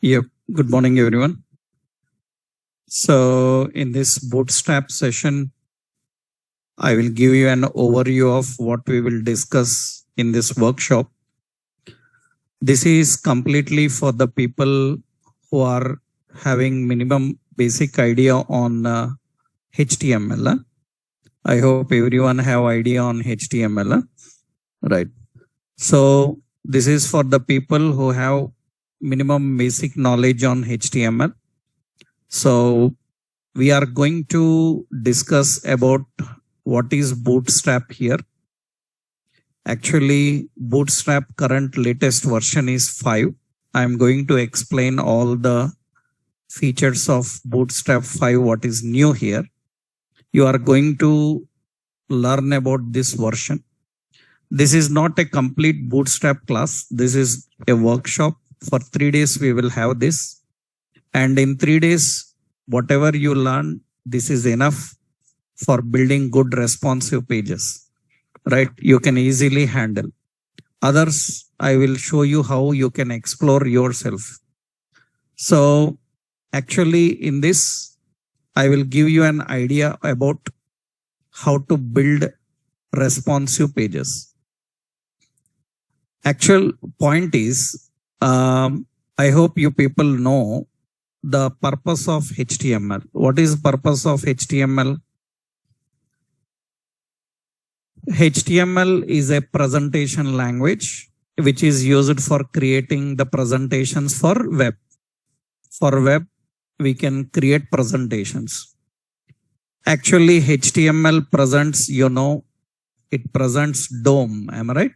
Yep. Good morning, everyone. So, in this Bootstrap session, I will give you an overview of what we will discuss in this workshop. This is completely for the people who are having minimum basic idea on HTML. I hope everyone have idea on HTML. Right. So, this is for the people who have minimum basic knowledge on HTML. So, we are going to discuss about what is Bootstrap here. Actually, Bootstrap current latest version is 5. I am going to explain all the features of Bootstrap 5, what is new here. You are going to learn about this version. This is not a complete Bootstrap class. This is a workshop. For 3 days, we will have this. And in 3 days, whatever you learn, this is enough for building good responsive pages, right? You can easily handle. Others, I will show you how you can explore yourself. So actually in this, I will give you an idea about how to build responsive pages. Actual point is, I hope you people know the purpose of HTML. What is purpose of HTML? HTML is a presentation language which is used for creating the presentations for web. For web, we can create presentations. Actually, HTML presents, it presents DOM. Am I right?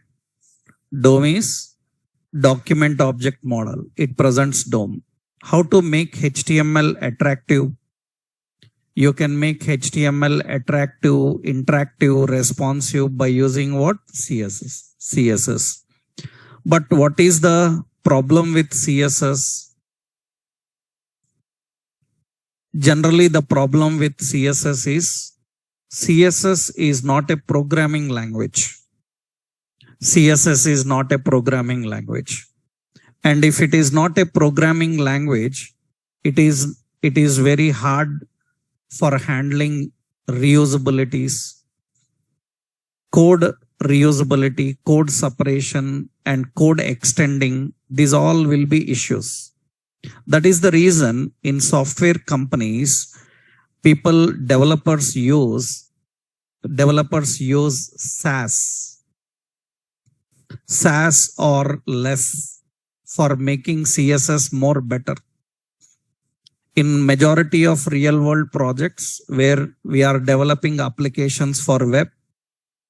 DOM is document object model. It presents DOM. How to make HTML attractive? You can make HTML attractive, interactive, responsive by using what? CSS. But what is the problem with CSS? Generally, the problem with CSS is not a programming language. CSS is not a programming language. And if it is not a programming language, it is very hard for handling reusabilities, code reusability, code separation, and code extending. These all will be issues. That is the reason in software companies, developers use SAS or less for making CSS more better. In majority of real world projects where we are developing applications for web,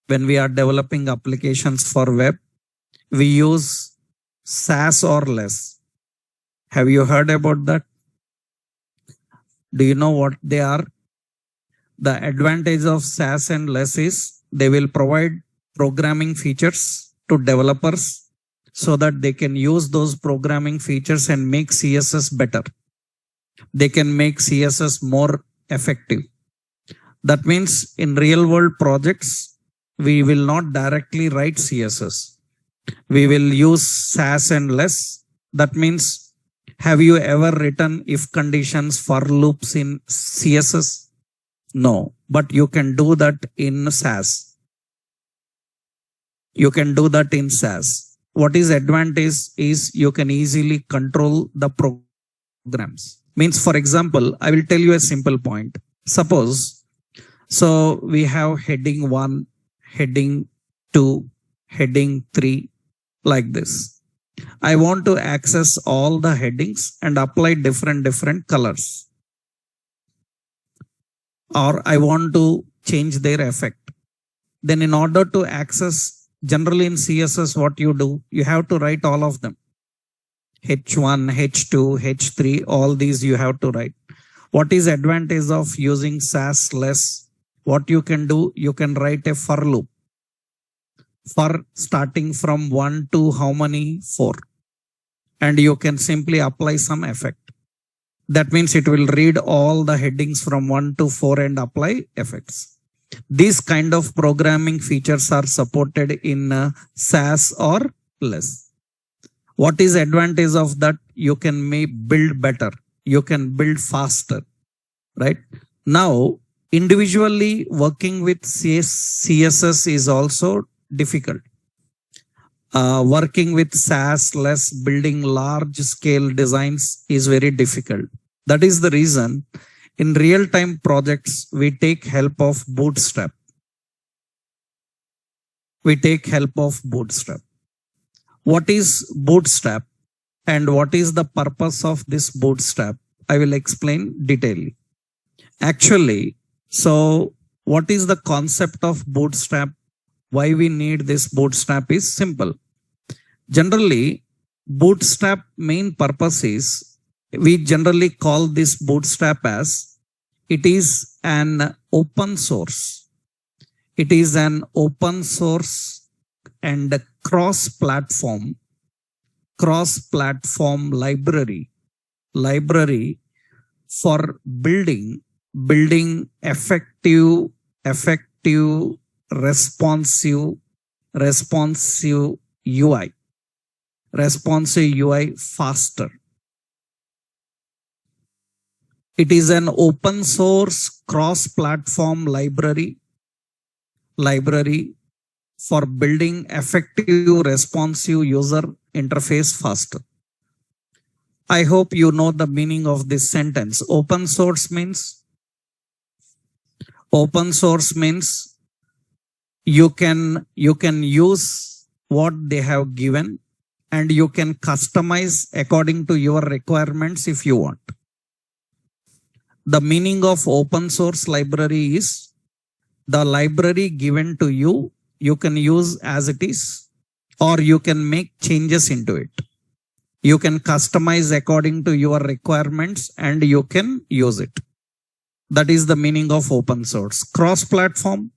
when we are developing applications for web, we use SAS or less. Have you heard about that? Do you know what they are? The advantage of SAS and less is they will provide programming features to developers so that they can use those programming features and make CSS better. They can make CSS more effective. That means in real world projects, we will not directly write CSS. We will use SAS and less. That means, have you ever written if conditions for loops in CSS? No, but you can do that in SAS. You can do that in SAS. What is advantage is you can easily control the programs. Means, for example, I will tell you a simple point. Suppose, so we have heading 1, heading 2, heading 3, like this. I want to access all the headings and apply different colors. Or I want to change their effect. Then in order to access, generally in CSS, what you do, you have to write all of them. H1, H2, H3, all these you have to write. What is advantage of using SAS less? What you can do, you can write a for loop. For starting from 1 to how many? 4. And you can simply apply some effect. That means it will read all the headings from 1 to 4 and apply effects. These kind of programming features are supported in SAS or less. What is advantage of that? You can build better. You can build faster, right? Now, individually working with CSS is also difficult. Working with SaaS less building large scale designs is very difficult. That is the reason in real time projects, we take help of Bootstrap. We take help of Bootstrap. What is Bootstrap and what is the purpose of this Bootstrap? I will explain detailedly. Actually, so what is the concept of Bootstrap? Why we need this Bootstrap is simple. Generally, Bootstrap main purpose is, we generally call this Bootstrap as it is an open source. It is an open source and cross-platform library for building effective, responsive UI faster. It is an open source cross-platform library for building effective responsive user interface faster. I hope you know the meaning of this sentence. Open source means you can use what they have given and you can customize according to your requirements if you want. The meaning of open source library is the library given to you, you can use as it is, or you can make changes into it. You can customize according to your requirements and you can use it. That is the meaning of open source. Cross-platform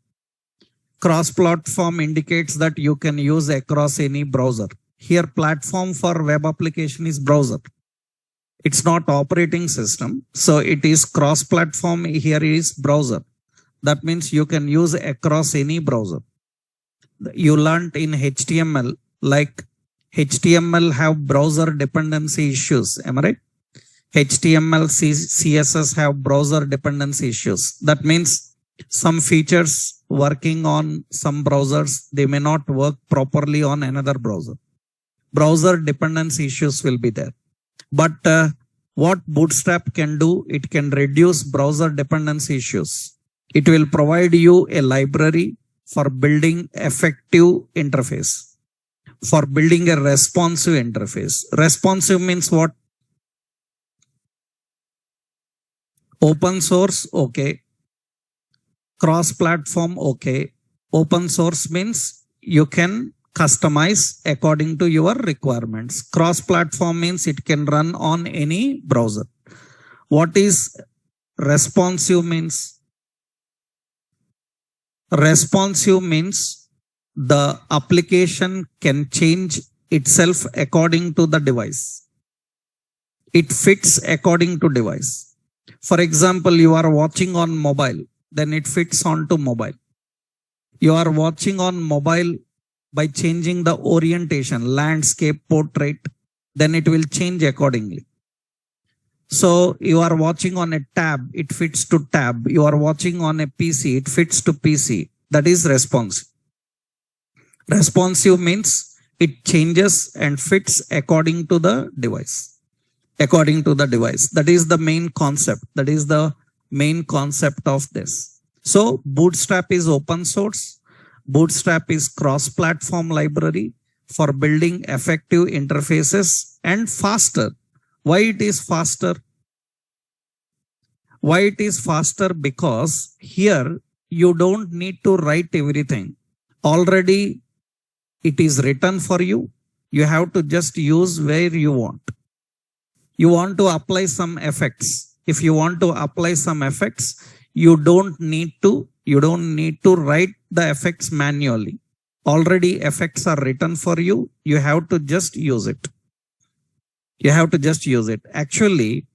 indicates that you can use across any browser. Here, platform for web application is browser. It's not operating system. So it is cross-platform. Here is browser. That means you can use across any browser. You learned in HTML, like HTML have browser dependency issues. Am I right? HTML, CSS have browser dependency issues. That means some features working on some browsers, they may not work properly on another browser. Browser dependency issues will be there. But what Bootstrap can do, it can reduce browser dependency issues. It will provide you a library for building effective interface, for building a responsive interface. Responsive means what? Open source, okay. Cross-platform, okay. Open source means you can customize according to your requirements. Cross-platform means it can run on any browser. What is responsive means? Responsive means the application can change itself according to the device. It fits according to device. For example, you are watching on mobile, then it fits onto mobile. You are watching on mobile by changing the orientation, landscape, portrait, then it will change accordingly. So you are watching on a tab, it fits to tab. You are watching on a PC, it fits to PC. That is responsive. Responsive means it changes and fits according to the device. According to the device. That is the main concept. That is the main concept of this. So Bootstrap is open source. Bootstrap is cross-platform library for building effective interfaces and faster. Why it is faster? Why it is faster? Because here you don't need to write everything. Already it is written for you. You have to just use where you want. You want to apply some effects. If you want to apply some effects, you don't need to write the effects manually. Already effects are written for you. You have to just use it. You have to just use it. Actually,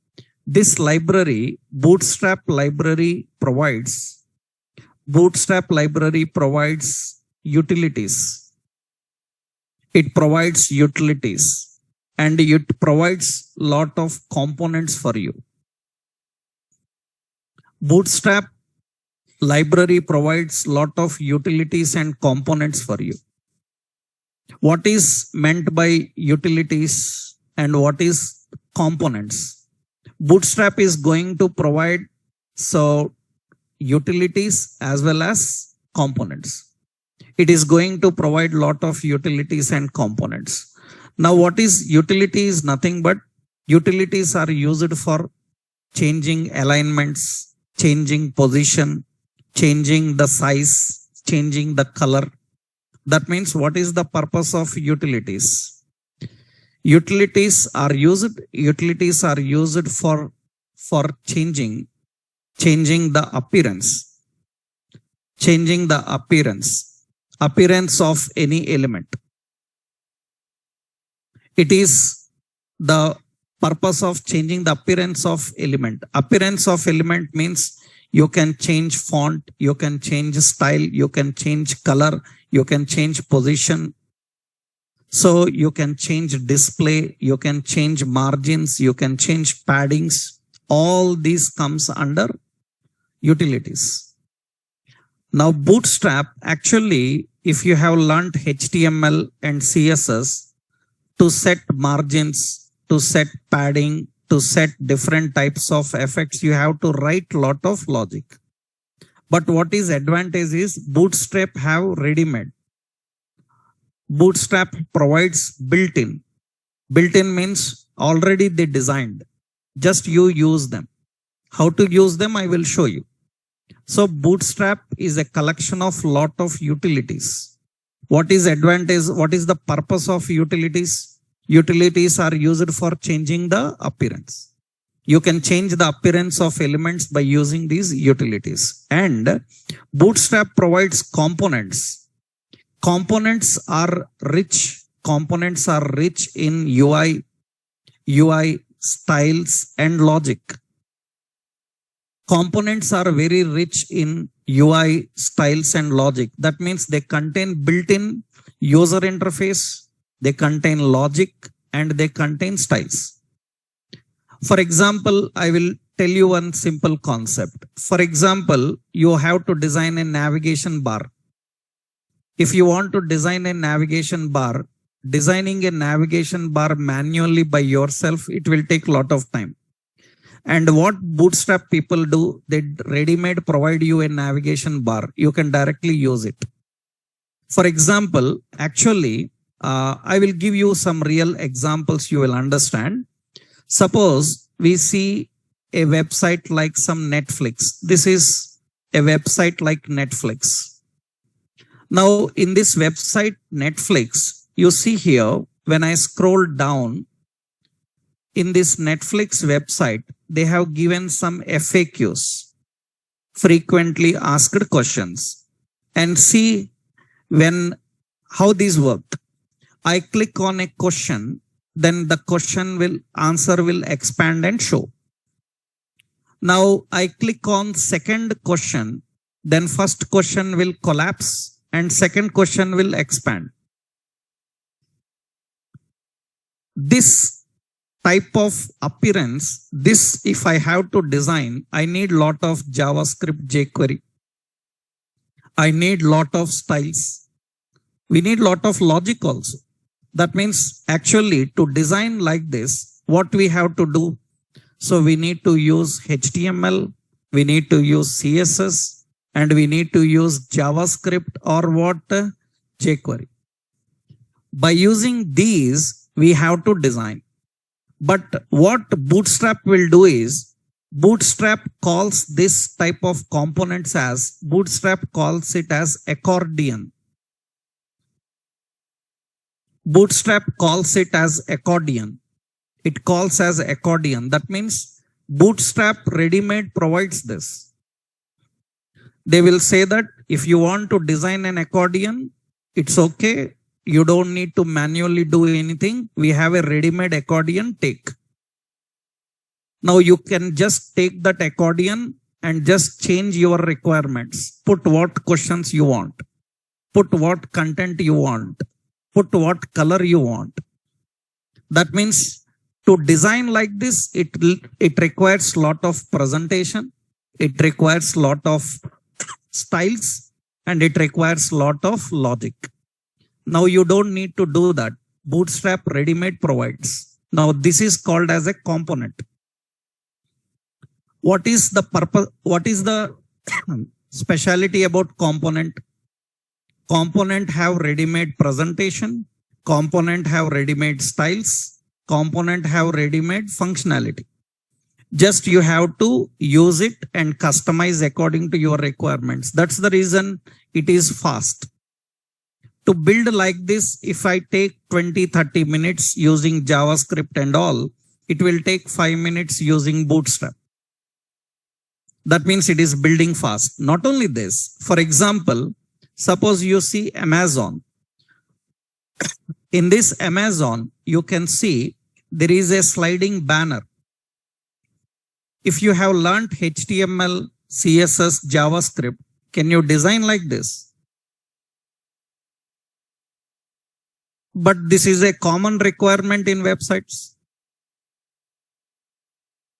this library, Bootstrap library provides utilities. It provides utilities. and it provides lot of components for you. Bootstrap library provides lot of utilities and components for you. What is meant by utilities and what is components? Bootstrap is going to provide utilities as well as components. It is going to provide lot of utilities and components. Now, what is utility is nothing but utilities are used for changing alignments, changing position, changing the size, changing the color. That means what is the purpose of utilities? Utilities are used for changing the appearance of any element. It is the purpose of changing the appearance of element. Appearance of element means you can change font, you can change style, you can change color, you can change position. So you can change display, you can change margins, you can change paddings. All these comes under utilities. Now Bootstrap, actually, if you have learned HTML and CSS, to set margins, to set padding, to set different types of effects, you have to write lot of logic. But what is advantage is Bootstrap have ready-made. Bootstrap provides built-in. Built-in means already they designed. Just you use them. How to use them, I will show you. So Bootstrap is a collection of lot of utilities. What is advantage? What is the purpose of utilities? Utilities are used for changing the appearance. You can change the appearance of elements by using these utilities. And Bootstrap provides components. Components are rich. Components are rich in UI, styles and logic. Components are very rich in UI, styles and logic. That means they contain built-in user interface, they contain logic, and they contain styles. For example, I will tell you one simple concept. For example, you have to design a navigation bar. If you want to design a navigation bar, designing a navigation bar manually by yourself, it will take a lot of time. And what Bootstrap people do, they ready-made provide you a navigation bar. You can directly use it. For example, actually, I will give you some real examples you will understand. Suppose we see a website like some Netflix. This is a website like Netflix. Now, in this website Netflix, you see here, when I scroll down, in this Netflix website, they have given some FAQs, frequently asked questions, and see how these work. I click on a question, then the answer will expand and show. Now I click on second question, then first question will collapse and second question will expand. This type of appearance, if I have to design, I need lot of JavaScript jQuery. I need lot of styles. We need lot of logic also. That means actually to design like this, what we have to do? So we need to use HTML, we need to use CSS, and we need to use JavaScript or jQuery. By using these, we have to design. But what Bootstrap will do is, Bootstrap calls this type of components as accordion. Bootstrap calls it as accordion. It calls as accordion. That means Bootstrap ready-made provides this. They will say that if you want to design an accordion, it's okay. You don't need to manually do anything. We have a ready-made accordion, take. Now you can just take that accordion and just change your requirements. Put what questions you want. Put what content you want. Put what color you want. That means to design like this, it requires lot of presentation. It requires lot of styles and it requires lot of logic. Now you don't need to do that. Bootstrap ready-made provides. Now this is called as a component. What is the purpose? What is the speciality about component? Component have ready-made presentation. Component have ready-made styles. Component have ready-made functionality. Just you have to use it and customize according to your requirements. That's the reason it is fast. To build like this, if I take 20-30 minutes using JavaScript and all, it will take 5 minutes using Bootstrap. That means it is building fast. Not only this, for example, suppose you see Amazon. In this Amazon, you can see there is a sliding banner. If you have learned HTML, CSS, JavaScript, can you design like this? But this is a common requirement in websites.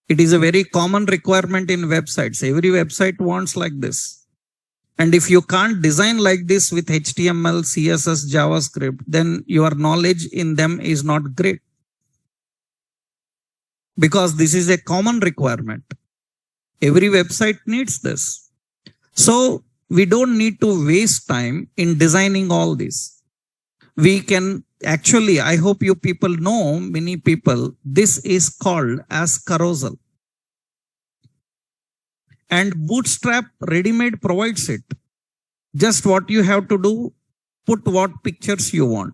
It is a very common requirement in websites. Every website wants like this. And if you can't design like this with HTML, CSS, JavaScript, then your knowledge in them is not great. Because this is a common requirement. Every website needs this. So we don't need to waste time in designing all this. We can actually, I hope you people know, many people, this is called as carousel. And Bootstrap ready-made provides it. Just what you have to do, put what pictures you want.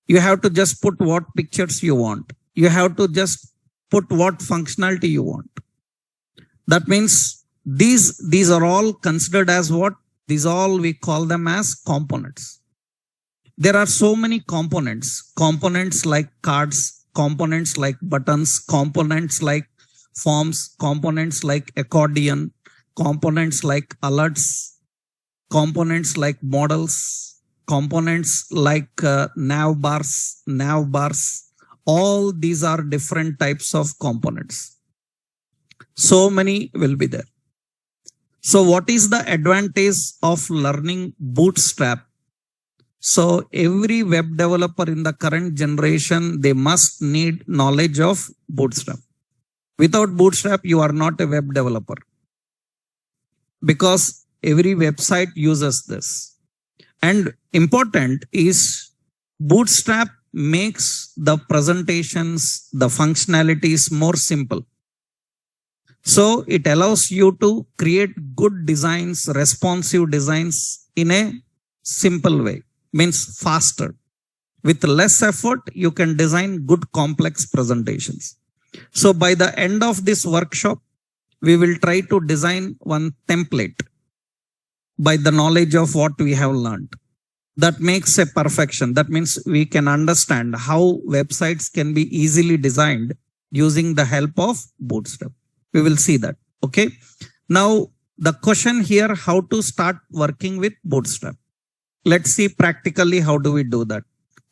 You have to just put what pictures you want. You have to just put what functionality you want. That means these are all considered as what? These all we call them as components. There are so many components. Components like cards, components like buttons, components like forms, components like accordion, components like alerts, components like models, components like nav bars. All these are different types of components. So many will be there. So what is the advantage of learning Bootstrap? So every web developer in the current generation, they must need knowledge of Bootstrap. Without Bootstrap, you are not a web developer. Because every website uses this. And important is Bootstrap makes the presentations, the functionalities more simple. So it allows you to create good designs, responsive designs in a simple way, means faster. With less effort, you can design good complex presentations. So by the end of this workshop, we will try to design one template by the knowledge of what we have learned. That makes a perfection. That means we can understand how websites can be easily designed using the help of Bootstrap. We will see that. Okay. Now the question here, how to start working with Bootstrap. Let's see practically how do we do that.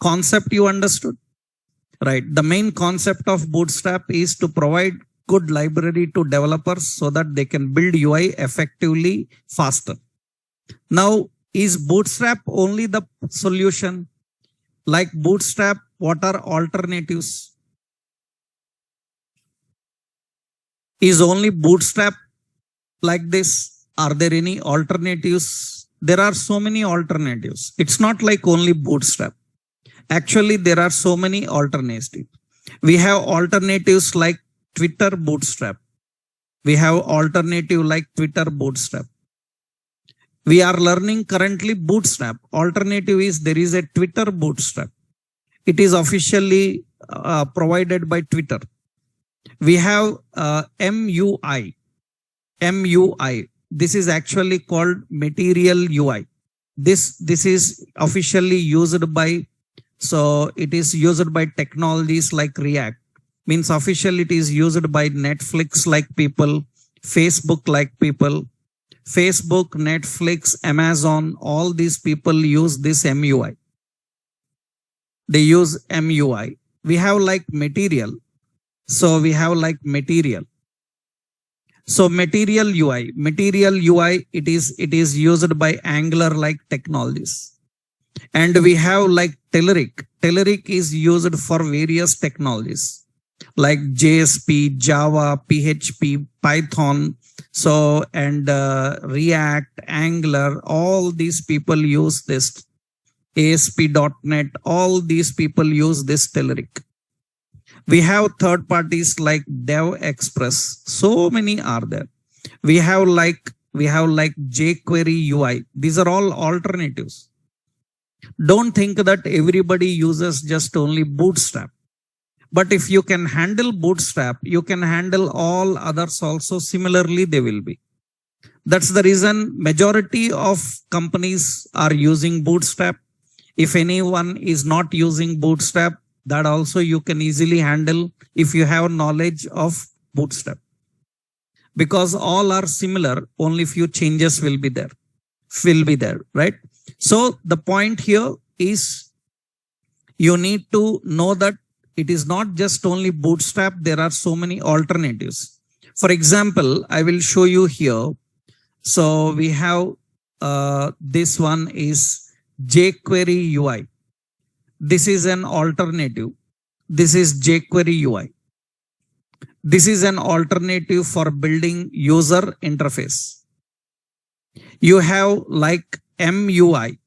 Concept you understood, right? The main concept of Bootstrap is to provide good library to developers so that they can build UI effectively faster. Now, is Bootstrap only the solution? Like Bootstrap, what are alternatives? Is only Bootstrap like this? Are there any alternatives? There are so many alternatives. It's not like only Bootstrap. Actually, there are so many alternatives. We have alternatives like Twitter Bootstrap. We have alternative like Twitter Bootstrap. We are learning currently Bootstrap. Alternative is there is a Twitter Bootstrap. It is officially provided by Twitter. We have MUI. MUI. This is actually called Material UI. This is officially used by, so it is used by technologies like React. Means officially it is used by Netflix like people, Facebook like people. Facebook, Netflix, Amazon, all these people use this MUI. They use MUI. We have like material. So we have like material. So material UI, it is used by Angular like technologies. And we have like Telerik. Telerik is used for various technologies like JSP, Java, PHP, Python. So, and React, Angular, all these people use this. ASP.NET, all these people use this Telerik. We have third parties like Dev Express. So many are there. We have like jQuery UI. These are all alternatives. Don't think that everybody uses just only Bootstrap. But if you can handle Bootstrap, you can handle all others also. Similarly, they will be. That's the reason majority of companies are using Bootstrap. If anyone is not using Bootstrap, that also you can easily handle if you have knowledge of Bootstrap. Because all are similar, only few changes will be there. Right? So the point here is you need to know that it is not just only Bootstrap, there are so many alternatives. For example, I will show you here. So we have this one is jQuery UI. This is an alternative. This is jQuery UI. This is an alternative for building user interface. You have like MUI.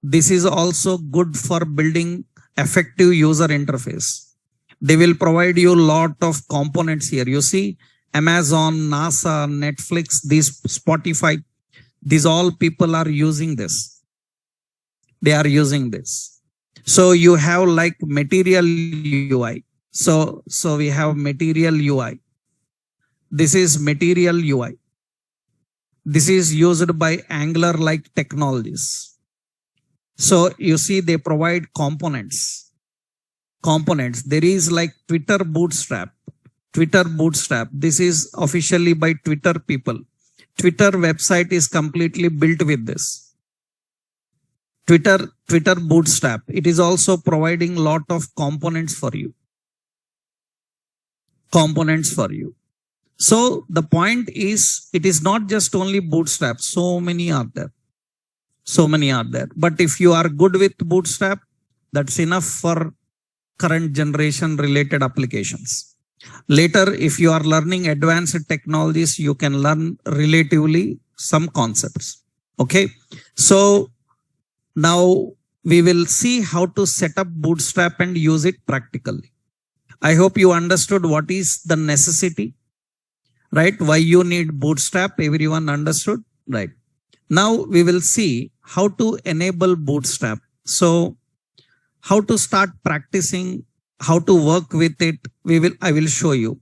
This is also good for building effective user interface. They will provide you a lot of components here. You see Amazon, NASA, Netflix, these Spotify, these all people are using this. They are using this. So you have like material UI. So we have material UI. This is material UI. This is used by Angular like technologies. So you see they provide components. There is like Twitter Bootstrap. This is officially by Twitter people. Twitter website is completely built with this. Twitter Bootstrap. It is also providing lot of components for you. So the point is, it is not just only Bootstrap. So many are there. But if you are good with Bootstrap, that's enough for current generation related applications. Later, if you are learning advanced technologies, you can learn relatively some concepts. Okay. So now we will see how to set up Bootstrap and use it practically. I hope you understood what is the necessity, right? Why you need Bootstrap. Everyone understood, right? Now we will see how to enable Bootstrap. So how to start practicing, how to work with it, I will show you.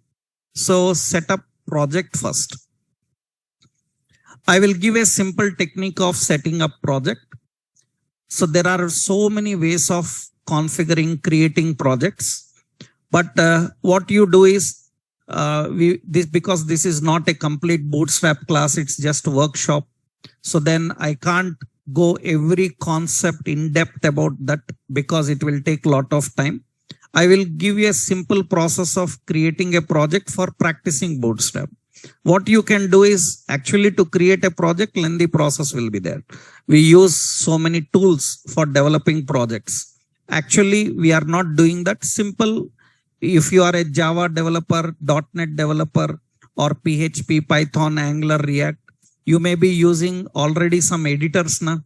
So set up project first. I will give a simple technique of setting up project. So there are so many ways of configuring, creating projects. But what you do is, because this is not a complete Bootstrap class, it's just a workshop. So then I can't go every concept in depth about that because it will take a lot of time. I will give you a simple process of creating a project for practicing Bootstrap. What you can do is actually to create a project, lengthy process will be there. We use so many tools for developing projects. Actually, we are not doing that. Simple. If you are a Java developer, .NET developer, or PHP, Python, Angular, React, you may be using already some editors now,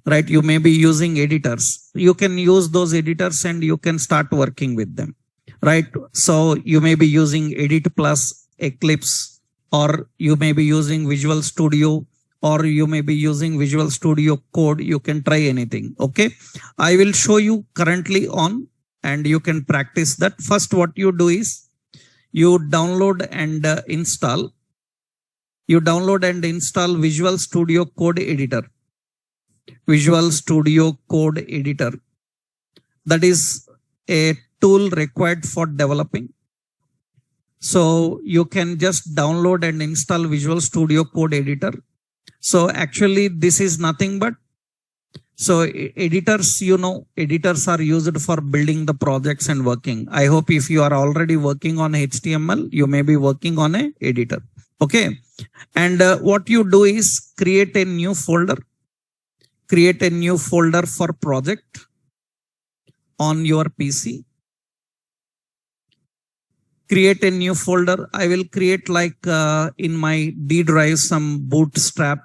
right? You may be using editors. You can use those editors and you can start working with them, right? So you may be using Edit Plus, Eclipse, or you may be using Visual Studio, or you may be using Visual Studio Code. You can try anything. Okay. I will show you currently on, and you can practice that. First, what you do is you download and install. You download and install Visual Studio Code Editor. Visual Studio Code Editor. That is a tool required for developing. So you can just download and install Visual Studio Code Editor. So actually this is nothing but So editors, editors are used for building the projects and working. I hope if you are already working on HTML, you may be working on a editor. Okay. And what you do is create a new folder for project on your PC. Create a new folder. I will create like in my D drive some bootstrap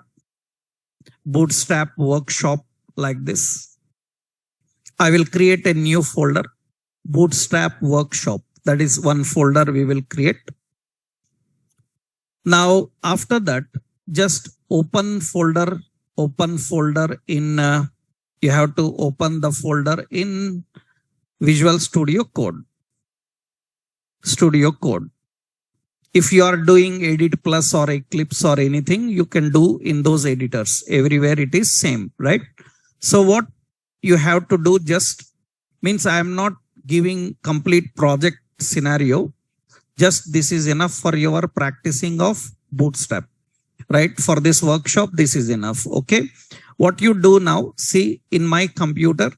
workshop like this. I will create a new folder, bootstrap workshop. That is one folder we will create. Now after that, just open folder in you have to open the folder in Visual Studio Code. If you are doing Edit Plus or Eclipse or anything, you can do in those editors. Everywhere it is same, right? So what you have to do just means I am not giving complete project scenario. Just this is enough for your practicing of Bootstrap, right? For this workshop, this is enough. Okay. What you do now, see in my computer.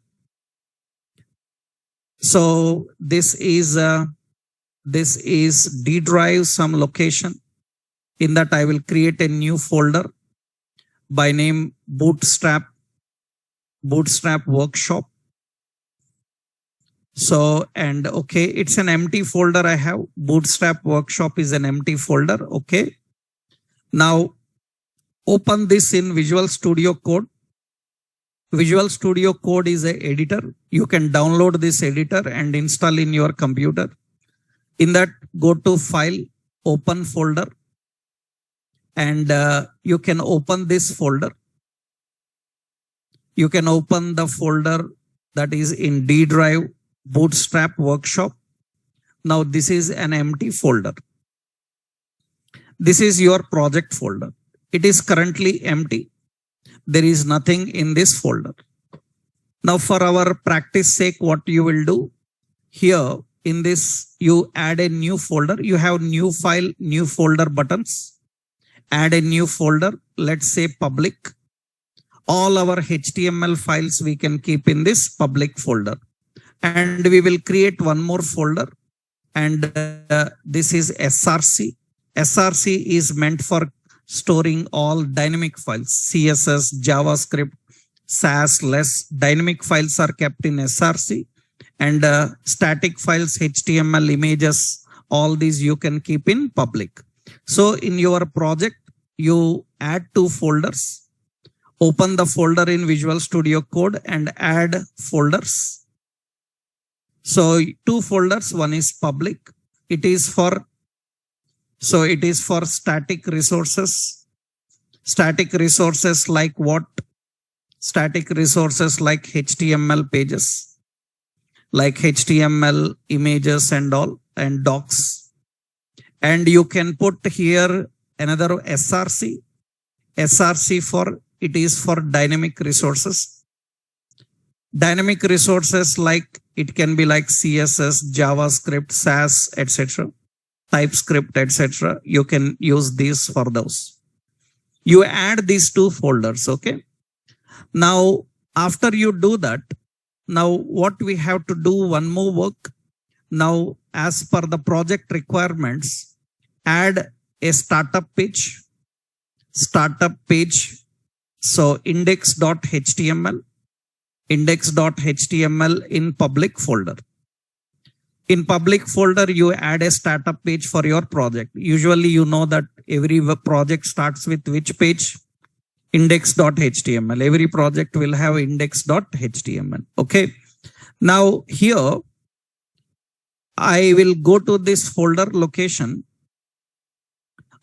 So this is D drive, some location. In that I will create a new folder by name Bootstrap workshop. So, and okay, it's an empty folder I have. Bootstrap workshop is an empty folder. Okay. Now open this in Visual Studio Code. Visual Studio Code is an editor. You can download this editor and install in your computer. In that, go to File, Open Folder, and you can open this folder. You can open the folder that is in D drive, Bootstrap workshop. Now this is an empty folder. This is your project folder. It is currently empty. There is nothing in this folder. Now for our practice sake, what you will do here in this, you add a new folder. You have new file, new folder buttons. Add a new folder. Let's say public. All our HTML files we can keep in this public folder. And we will create one more folder. And this is SRC. SRC is meant for storing all dynamic files. CSS, JavaScript, SAS, less dynamic files are kept in SRC. And static files, HTML, images, all these you can keep in public. So in your project, you add two folders. Open the folder in Visual Studio Code and add folders. So two folders, one is public. It is for static resources. Static resources like what? Static resources like HTML pages, like HTML images and all, and docs. And you can put here another SRC. SRC it is for dynamic resources. Dynamic resources like it can be like CSS, JavaScript, SAS, etc. TypeScript, etc. You can use these for those. You add these two folders. Okay. Now, after you do that, now what we have to do one more work. Now, as per the project requirements, add a startup page. So index.html in public folder. In public folder, you add a startup page for your project. Usually, you know that every project starts with which page? Index.html. Every project will have index.html. Okay. Now here, I will go to this folder location.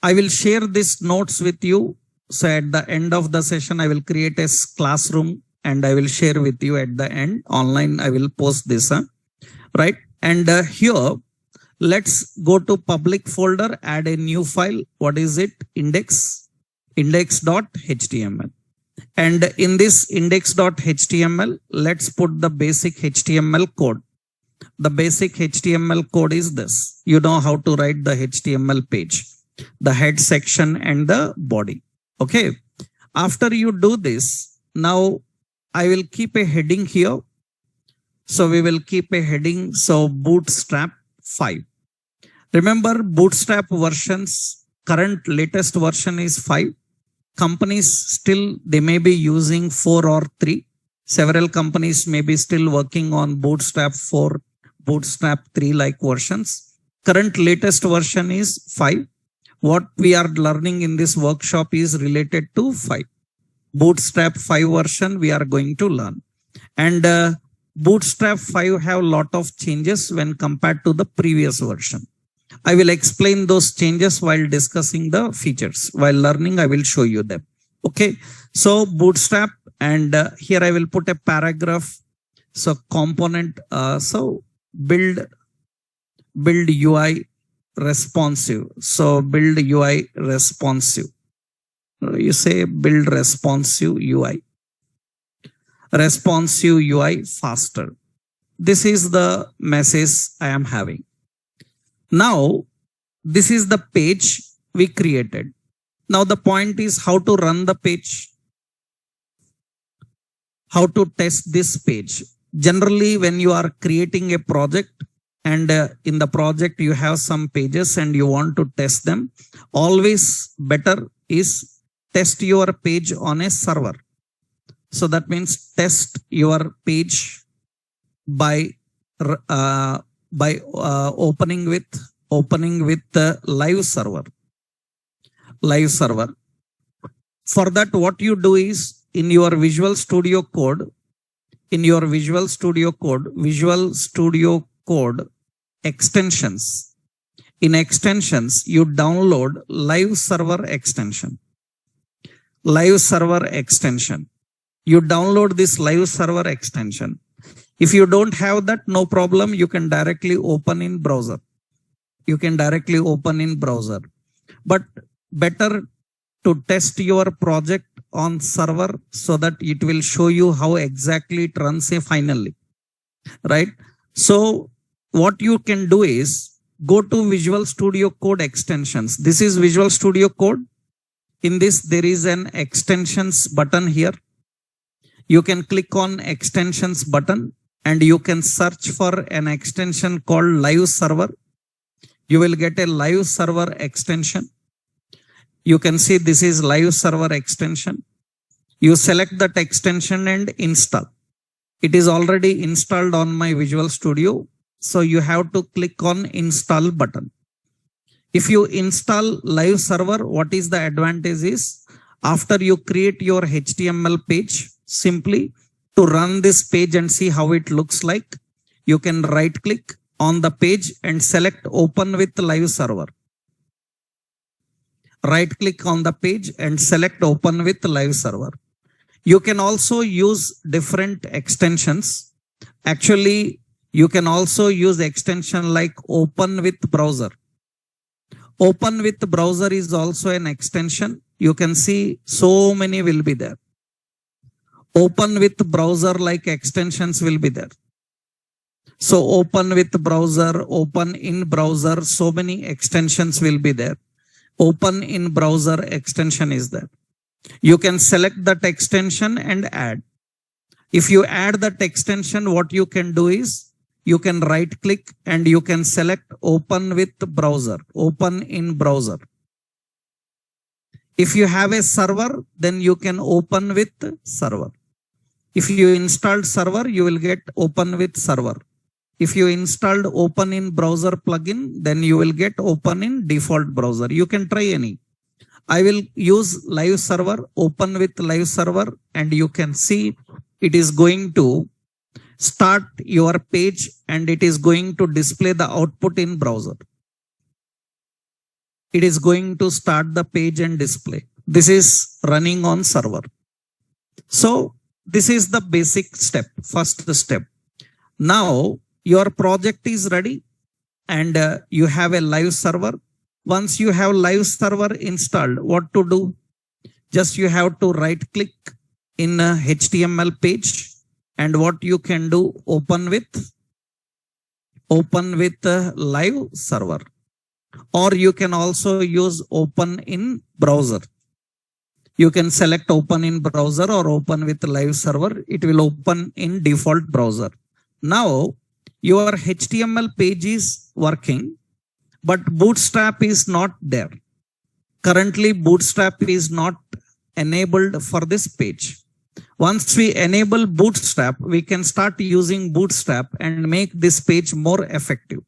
I will share these notes with you. So at the end of the session, I will create a classroom and I will share with you at the end. Online, I will post this. Right. And here, let's go to public folder, add a new file. What is it? Index.html. And in this index.html, let's put the basic HTML code. The basic HTML code is this. You know how to write the HTML page, the head section and the body. Okay. After you do this, now I will keep a heading here. So we will keep a heading. So Bootstrap 5. Remember Bootstrap versions, current latest version is 5. Companies still, they may be using 4 or 3. Several companies may be still working on Bootstrap 4, Bootstrap 3 like versions. Current latest version is 5. What we are learning in this workshop is related to 5. Bootstrap 5 version we are going to learn. And Bootstrap 5 have lot of changes when compared to the previous version. I will explain those changes while discussing the features. While learning, I will show you them. Okay. So Bootstrap, and here I will put a paragraph. So component, so build UI responsive. So build UI responsive. You say build responsive UI. Responsive UI faster. This is the message I am having. Now, this is the page we created. Now the point is how to run the page, how to test this page. Generally, when you are creating a project and in the project you have some pages and you want to test them, always better is test your page on a server. So that means test your page by opening with the live server. For that, what you do is in your Visual Studio Code, Visual Studio Code extensions. In extensions, you download live server extension. You download this live server extension. If you don't have that, no problem. You can directly open in browser. But better to test your project on server so that it will show you how exactly it runs finally. Right? So what you can do is go to Visual Studio Code extensions. This is Visual Studio Code. In this, there is an extensions button here. You can click on extensions button and you can search for an extension called live server. You will get a live server extension. You can see this is live server extension. You select that extension and install. It is already installed on my Visual Studio. So you have to click on install button. If you install live server, what is the advantage is after you create your HTML page, simply to run this page and see how it looks like, you can right click on the page and select open with live server. Right click on the page and select open with live server. You can also use different extensions. Actually, you can also use extension like open with browser. Open with browser is also an extension. You can see so many will be there. Open with browser like extensions will be there. So open with browser, open in browser, so many extensions will be there. Open in browser extension is there. You can select that extension and add. If you add that extension, what you can do is you can right click and you can select open with browser, open in browser. If you have a server, then you can open with server. If you installed server, you will get open with server. If you installed open in browser plugin, then you will get open in default browser. You can try any. I will use live server, open with live server, and you can see it is going to start your page and it is going to display the output in browser. It is going to start the page and display. This is running on server. So this is the basic step, first step. Now your project is ready and you have a live server. Once you have live server installed, what to do? Just you have to right click in a HTML page and what you can do, open with live server, or you can also use open in browser. You can select open in browser or open with live server. It will open in default browser. Now your HTML page is working, but Bootstrap is not there. Currently, Bootstrap is not enabled for this page. Once we enable Bootstrap, we can start using Bootstrap and make this page more effective.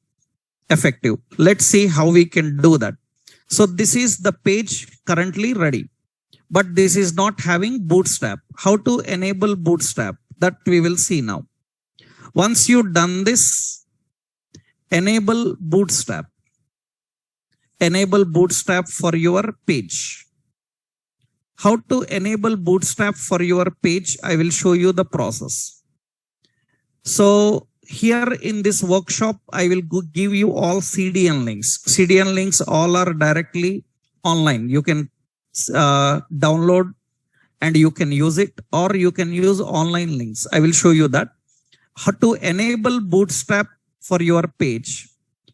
Let's see how we can do that. So this is the page currently ready, but this is not having Bootstrap. How to enable Bootstrap? That we will see now. Once you've done this, enable Bootstrap. Enable Bootstrap for your page. How to enable Bootstrap for your page? I will show you the process. So here in this workshop, I will give you all CDN links. CDN links all are directly online. You can download and you can use it, or you can use online links. I will show you that. How to enable Bootstrap for your page.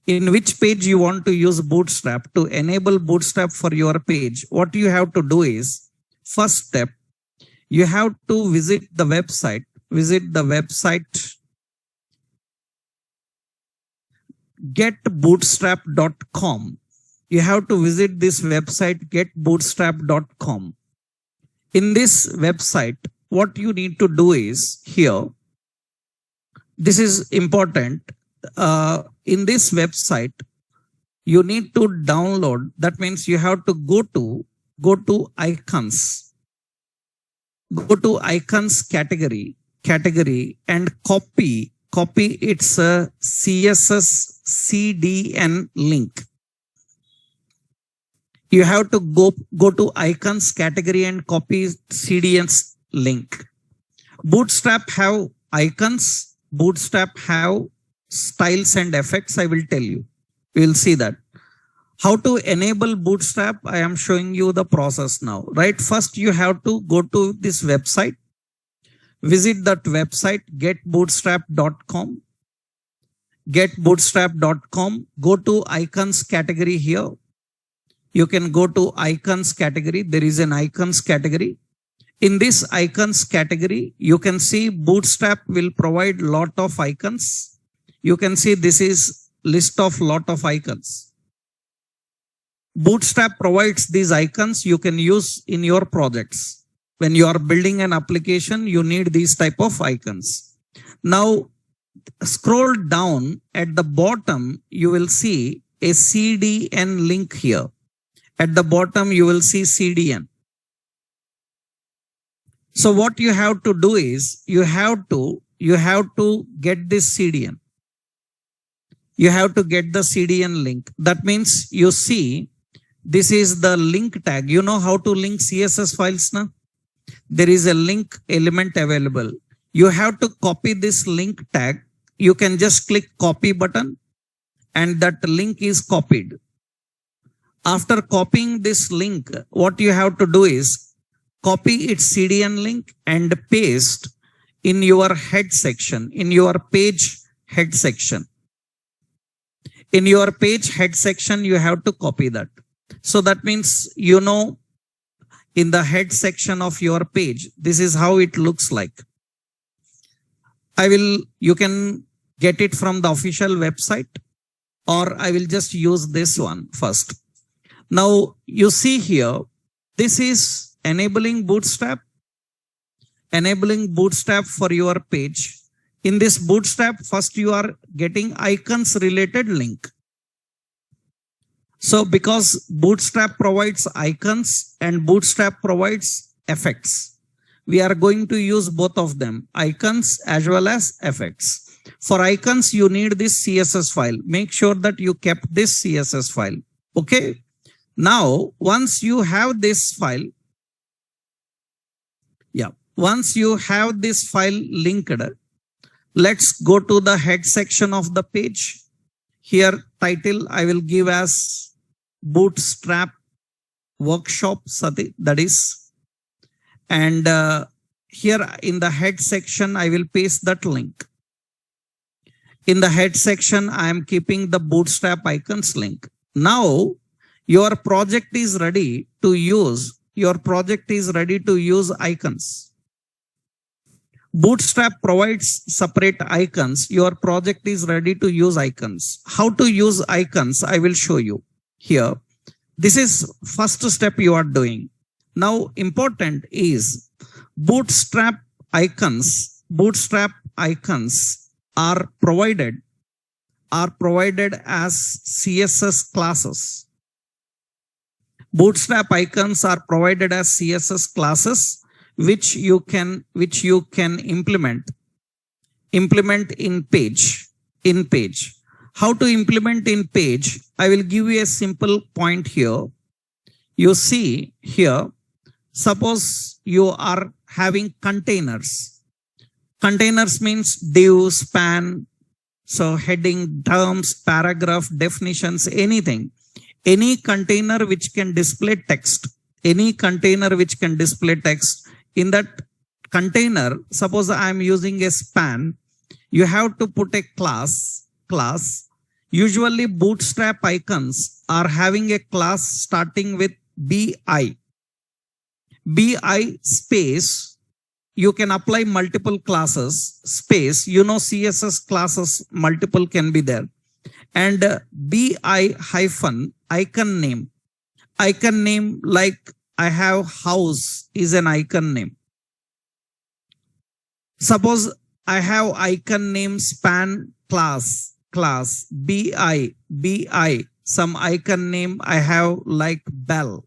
In which page you want to use Bootstrap. To enable Bootstrap for your page, what you have to do is, first step, you have to visit the website. Visit the website getbootstrap.com. You have to visit this website getbootstrap.com. In this website, what you need to do is here, this is important. In this website, you need to download. That means you have to go to icons. Go to icons category and copy its CSS CDN link. You have to go to icons category and copy CDN's link. Bootstrap have icons. Bootstrap have styles and effects. I will tell you. We will see that. How to enable Bootstrap? I am showing you the process now. Right? First, you have to go to this website. Visit that website, getbootstrap.com. Getbootstrap.com. Go to icons category here. You can go to icons category. There is an icons category. In this icons category, you can see Bootstrap will provide lot of icons. You can see this is list of lot of icons. Bootstrap provides these icons you can use in your projects. When you are building an application, you need these type of icons. Now, scroll down at the bottom, you will see a CDN link here. At the bottom, you will see CDN. So what you have to do is, you have to get this CDN. You have to get the CDN link. That means you see, this is the link tag. You know how to link CSS files now? There is a link element available. You have to copy this link tag. You can just click copy button and that link is copied. After copying this link, what you have to do is copy its CDN link and paste in your head section, in your page head section. In your page head section, you have to copy that. So that means, you know, in the head section of your page, this is how it looks like. You can get it from the official website, or I will just use this one first. Now you see here, this is enabling Bootstrap for your page. In this Bootstrap, first you are getting icons related link. So because Bootstrap provides icons and Bootstrap provides effects, we are going to use both of them, icons as well as effects. For icons, you need this CSS file. Make sure that you kept this CSS file. Okay. Now, once you have this file, once you have this file linked, let's go to the head section of the page. Here, title I will give as Bootstrap Workshop Sati, that is. And here in the head section, I will paste that link. In the head section, I am keeping the Bootstrap icons link. Now, your project is ready to use your project is ready to use icons. Bootstrap provides separate icons. Your project is ready to use icons. How to use icons, I will show you here. This is first step you are doing. Now important is Bootstrap icons. Bootstrap icons are provided as CSS classes. Bootstrap icons are provided as CSS classes, which you can implement in page. How to implement in page? I will give you a simple point here. You see here, suppose you are having containers. Containers means div, span, so heading, terms, paragraph, definitions, anything. Any container which can display text. Any container which can display text. In that container, suppose I am using a span, you have to put a class. Usually Bootstrap icons are having a class starting with BI. BI space, you can apply multiple classes, space, CSS classes, multiple can be there. And BI hyphen icon name. Icon name like I have house is an icon name. Suppose I have icon name span class, BI, some icon name I have like bell.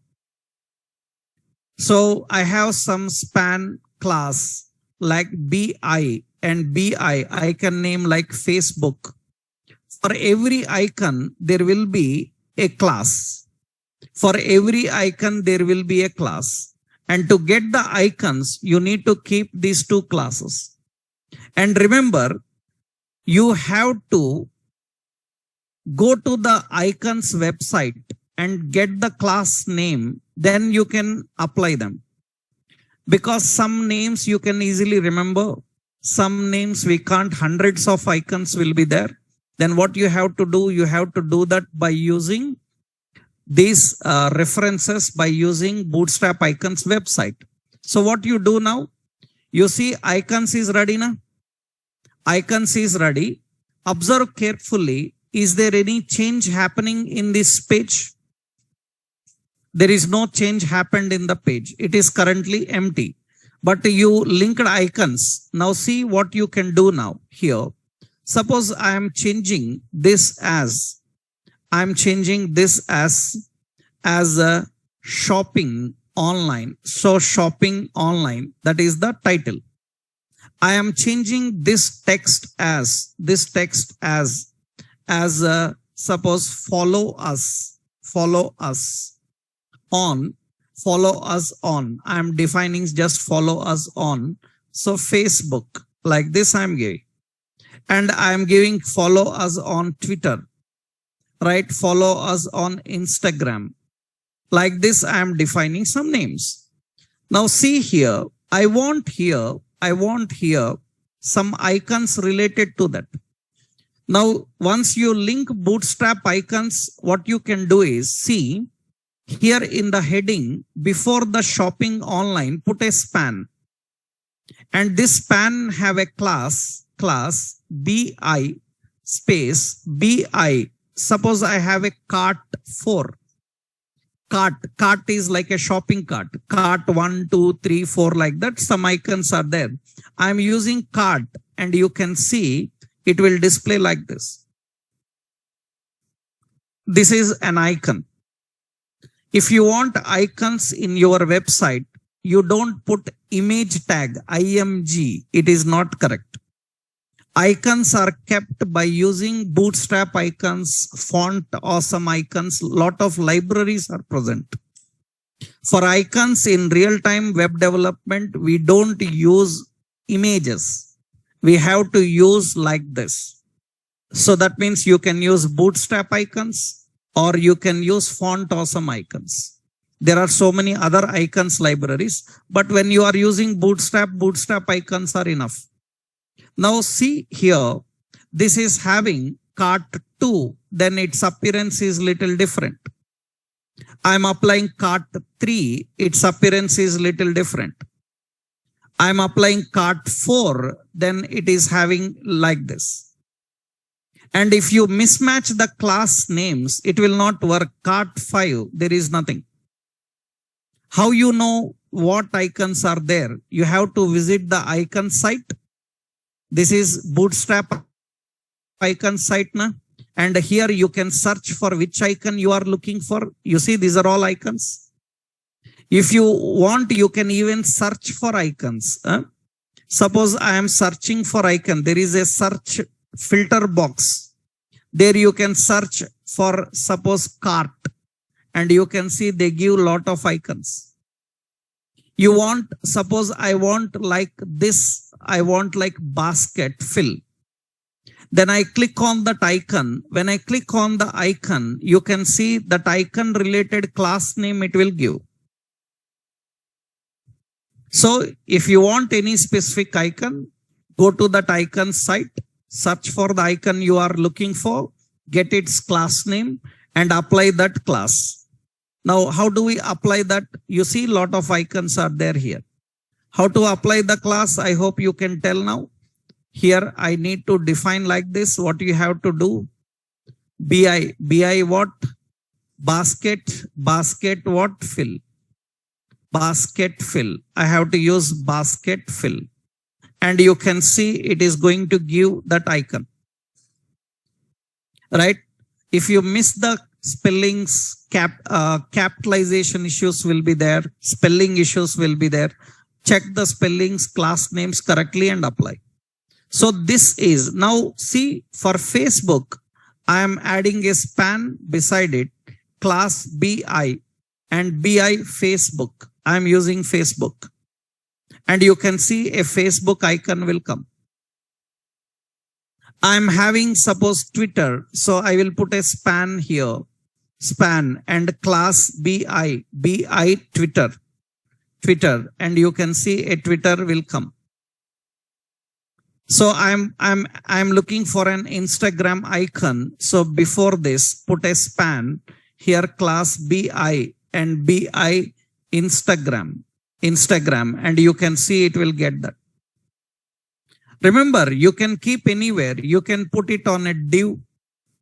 So I have some span class like BI and BI icon name like Facebook. For every icon, there will be a class. For every icon, there will be a class. And to get the icons, you need to keep these two classes. And remember, you have to go to the icons website and get the class name. Then you can apply them. Because some names you can easily remember. Some names we can't. Hundreds of icons will be there. Then what you have to do? You have to do that by using these references, by using Bootstrap icons website. So what you do now? You see icons is ready now. Icons is ready. Observe carefully. Is there any change happening in this page? There is no change happened in the page. It is currently empty. But you linked icons. Now see what you can do now here. Suppose I am changing this as a shopping online. So shopping online, that is the title. I am changing this text as suppose follow us on. I am defining just follow us on. So Facebook, like this I am giving. And I am giving follow us on Twitter, right? Follow us on Instagram. Like this, I am defining some names. Now see here, I want here some icons related to that. Now, once you link Bootstrap icons, what you can do is see here in the heading before the shopping online, put a span. And this span have a class BI space BI. Suppose I have a cart 4. Cart is like a shopping cart. Cart 1, 2, 3, 4 like that. Some icons are there. I'm using cart and you can see it will display like this. This is an icon. If you want icons in your website, you don't put image tag img. It is not correct. Icons are kept by using Bootstrap icons, font awesome icons. Lot of libraries are present. For icons in real-time web development, we don't use images. We have to use like this. So that means you can use Bootstrap icons or you can use font awesome icons. There are so many other icons libraries, but when you are using Bootstrap icons are enough. Now see here, this is having cart 2, then its appearance is little different. I'm applying cart 3, its appearance is little different. I'm applying cart 4, then it is having like this. And if you mismatch the class names, it will not work. Cart 5, there is nothing. How you know what icons are there? You have to visit the icon site. This is Bootstrap icon site na, and here you can search for which icon you are looking for. You see, these are all icons. If you want, you can even search for icons. Suppose I am searching for icon. There is a search filter box. There you can search for, suppose, cart, and you can see they give lot of icons. You want, suppose I want like this, I want like basket fill. Then I click on that icon. When I click on the icon, you can see that icon related class name it will give. So if you want any specific icon, go to that icon site, search for the icon you are looking for, get its class name and apply that class. Now, how do we apply that? You see lot of icons are there here. How to apply the class? I hope you can tell now. Here I need to define like this. What you have to do? BI what? Basket what? Fill. Basket fill. I have to use basket fill. And you can see it is going to give that icon. Right? If you miss the spellings, capitalization issues will be there. Spelling issues will be there. Check the spellings, class names correctly and apply. So this is, now see, for Facebook, I am adding a span beside it, class BI and BI Facebook. I am using Facebook. And you can see a Facebook icon will come. I am having, suppose, Twitter. So I will put a span here, span and class BI Twitter, and you can see a Twitter will come. So I'm looking for an Instagram icon. So before this, put a span here, class BI and BI Instagram, and you can see it will get that. Remember, you can keep anywhere. You can put it on a div.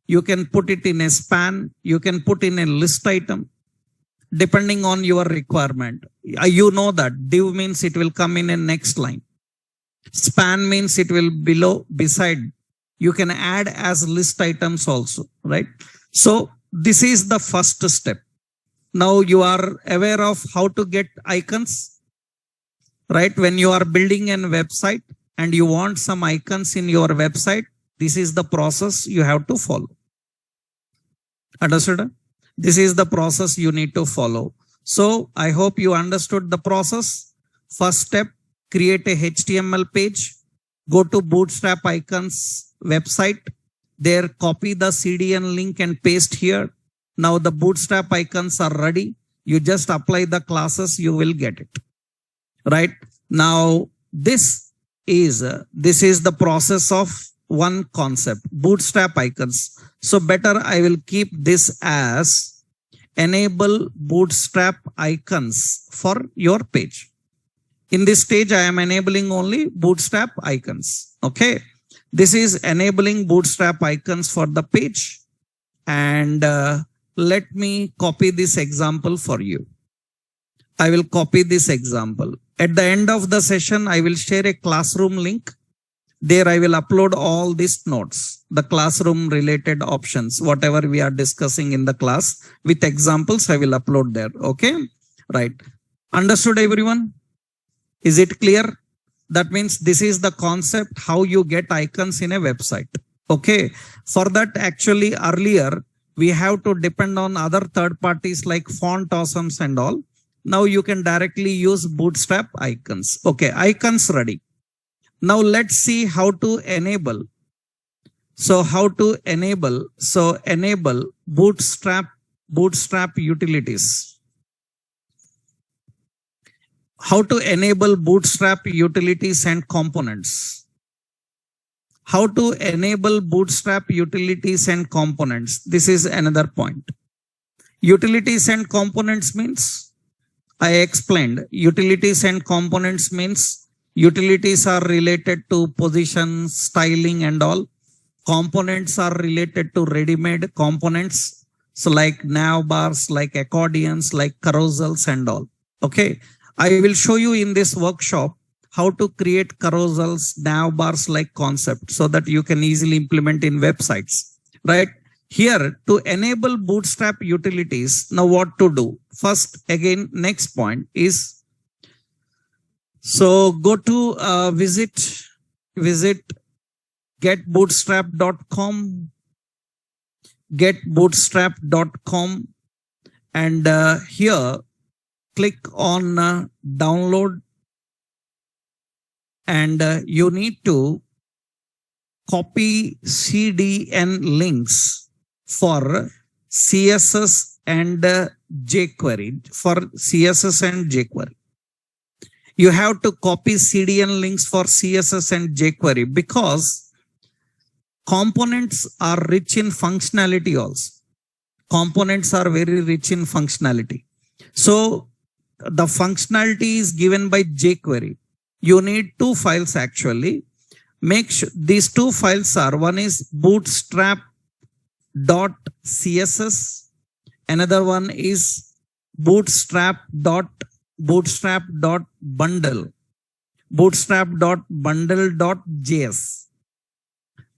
You can put it in a span. You can put in a list item, depending on your requirement. You know that div means it will come in a next line. Span means it will below, beside. You can add as list items also, right? So this is the first step. Now you are aware of how to get icons, right? When you are building a website and you want some icons in your website, this is the process you have to follow. Understood? This is the process you need to follow. So I hope you understood the process. First step, create a HTML page, go to Bootstrap icons website, there copy the CDN link and paste here. Now the Bootstrap icons are ready. You just apply the classes, you will get it. Right? Now this is the process of one concept, Bootstrap icons. So better I will keep this as enable Bootstrap icons for your page. In this stage, I am enabling only Bootstrap icons. Okay. This is enabling Bootstrap icons for the page. And let me copy this example for you. I will copy this example. At the end of the session, I will share a classroom link. There I will upload all these notes, the classroom related options, whatever we are discussing in the class with examples, I will upload there. Okay. Right. Understood everyone? Is it clear? That means this is the concept how you get icons in a website. Okay. For that, actually earlier we have to depend on other third parties like Font Awesomes and all. Now you can directly use Bootstrap icons. Okay. Icons ready. Now let's see how to enable. So how to enable? So enable Bootstrap utilities. How to enable Bootstrap utilities and components. How to enable Bootstrap utilities and components. This is another point. Utilities and components means, I explained, utilities and components means utilities are related to position, styling and all. Components are related to ready-made components. So like nav bars, like accordions, like carousels and all. Okay. I will show you in this workshop how to create carousels, nav bars like concept so that you can easily implement in websites, right? Here to enable Bootstrap utilities, now what to do? First, again, next point is, so go to visit getbootstrap.com, getbootstrap.com, and here click on download, and you need to copy CDN links for CSS and jQuery, for CSS and jQuery. You have to copy CDN links for CSS and jQuery because components are rich in functionality also. Components are very rich in functionality. So the functionality is given by jQuery. You need two files actually. Make sure these two files are, one is bootstrap.css, another one is bootstrap.bundle.js.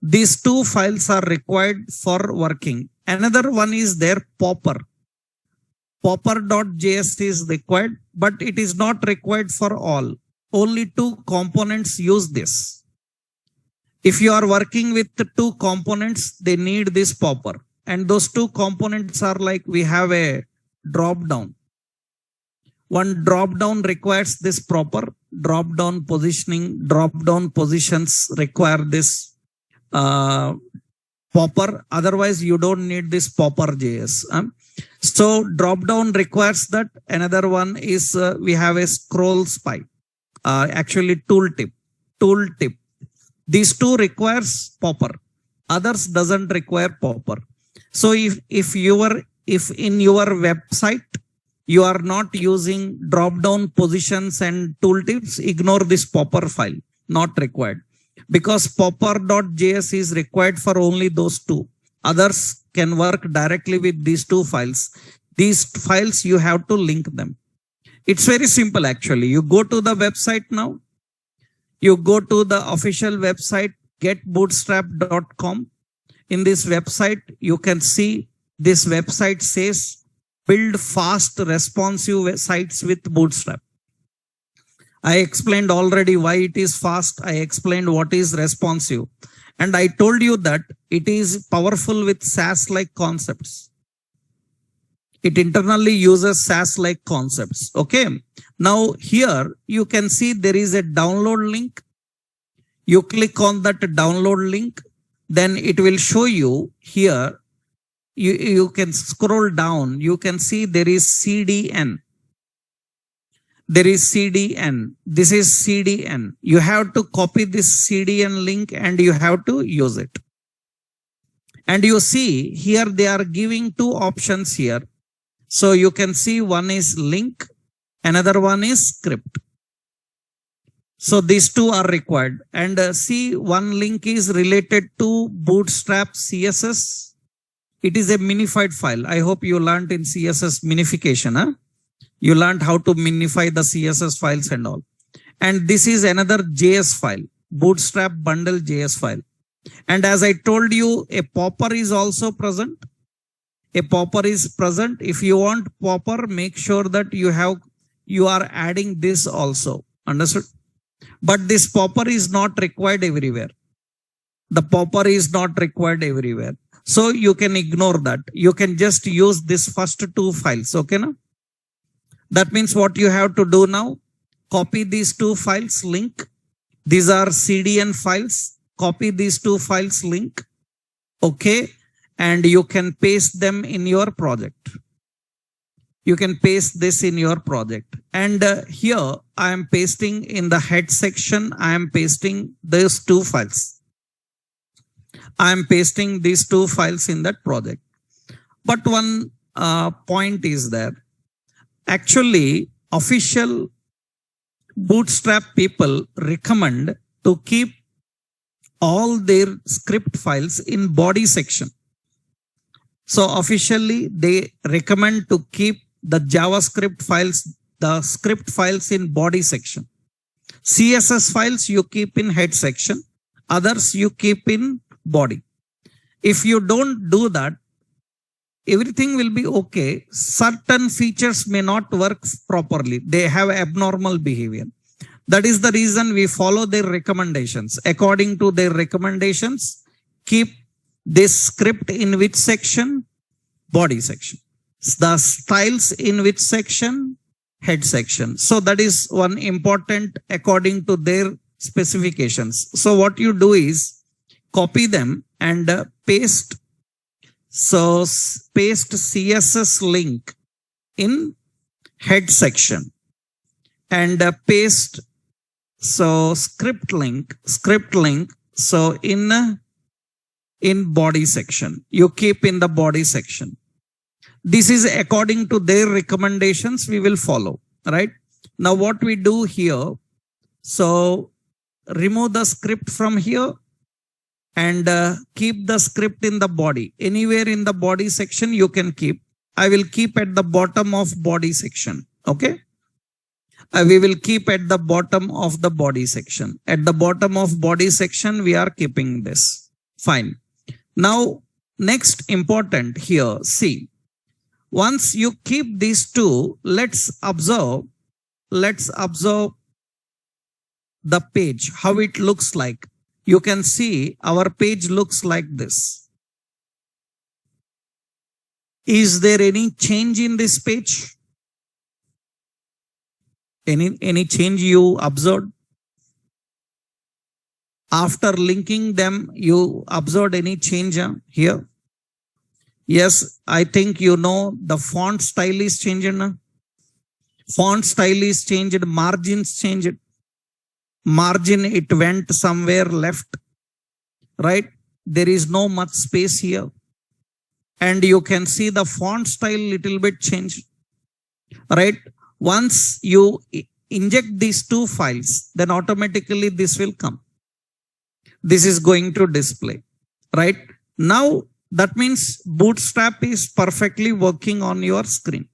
These two files are required for working. Another one is there, popper.js is required, but it is not required for all. Only two components use this. If you are working with the two components, they need this popper. And those two components are like, we have a drop down. One drop down requires this proper drop down positioning. Drop down positions require this popper. Otherwise, you don't need this popper.js. So drop down requires that. Another one is we have a scroll spy. Actually tooltip. These two requires popper. Others doesn't require popper. So if in your website you are not using drop down positions and tooltips, ignore this popper file. Not required. Because popper.js is required for only those two. Others can work directly with these two files. These files you have to link them. It's very simple actually. You go to the website now. You go to the official website, getbootstrap.com. In this website, you can see this website says build fast responsive sites with Bootstrap. I explained already why it is fast. I explained what is responsive. And I told you that it is powerful with SaaS-like concepts. It internally uses SaaS-like concepts. Okay. Now here you can see there is a download link. You click on that download link. Then it will show you here. You can scroll down. You can see there is CDN. There is CDN. This is CDN. You have to copy this CDN link and you have to use it. And you see here they are giving two options here. So you can see one is link, another one is script. So these two are required. And see, one link is related to Bootstrap CSS. It is a minified file. I hope you learned in CSS minification. Huh? You learned how to minify the CSS files and all. And this is another JS file, Bootstrap bundle JS file. And as I told you, a popper is also present. A popper is present. If you want popper, make sure that you are adding this also. Understood? But this popper is not required everywhere. The popper is not required everywhere. So you can ignore that. You can just use this first two files. Okay, na? That means what you have to do now, copy these two files, link. These are CDN files. Copy these two files, link. Okay. And you can paste them in your project. You can paste this in your project. And here I am pasting in the head section. I am pasting these two files. I am pasting these two files in that project. But one point is there. Actually, official Bootstrap people recommend to keep all their script files in body section. So officially they recommend to keep the JavaScript files, the script files in body section. CSS files you keep in head section, others you keep in body. If you don't do that, everything will be okay. Certain features may not work properly. They have abnormal behavior. That is the reason we follow their recommendations. According to their recommendations, keep this script in which section? Body section. The styles in which section? Head section. So that is one important according to their specifications. So what you do is copy them and paste. So paste CSS link in head section and paste script link. So in body section, you keep in the body section. This is according to their recommendations we will follow, right? Now what we do here, so remove the script from here and keep the script in the body. Anywhere in the body section you can keep. I will keep at the bottom of body section, okay? We will keep at the bottom of the body section. At the bottom of body section, we are keeping this. Fine. Now, next important here, see. Once you keep these two, let's observe the page, how it looks like. You can see our page looks like this. Is there any change in this page? Any change you observed? After linking them, you observed any change here? Yes, I think you know the font style is changed. Font style is changed, margins changed. Margin, it went somewhere left, right? There is no much space here. And you can see the font style little bit changed, right? Once you inject these two files, then automatically this will come. This is going to display, right? Now, that means Bootstrap is perfectly working on your screen.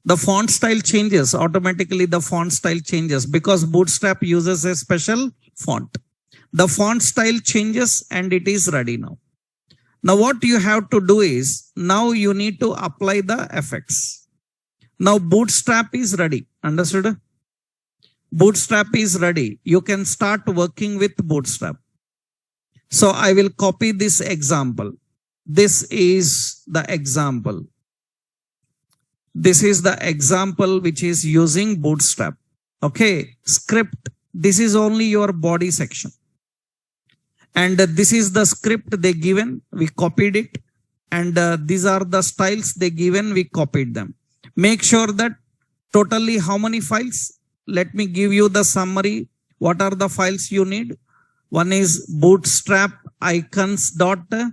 The font style changes, automatically the font style changes because Bootstrap uses a special font. The font style changes and it is ready now. Now what you have to do is, now you need to apply the effects. Now Bootstrap is ready. Understood? Bootstrap is ready. You can start working with Bootstrap. So I will copy this example. This is the example. This is the example which is using Bootstrap. Okay. Script. This is only your body section. And this is the script they given. We copied it. And these are the styles they given. We copied them. Make sure that totally how many files? Let me give you the summary. What are the files you need? One is bootstrap icons.css.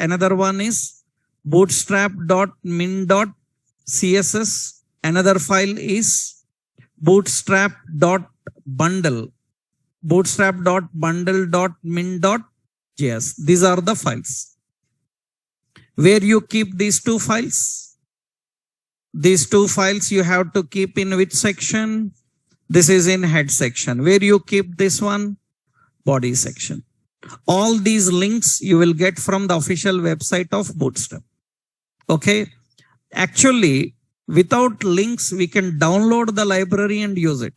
Another one is bootstrap.min.css. Another file is bootstrap.bundle. Bootstrap.bundle.min.js. These are the files. Where you keep these two files? These two files you have to keep in which section? This is in head section. Where you keep this one? Body section. All these links you will get from the official website of Bootstrap. Okay. Actually, without links, we can download the library and use it.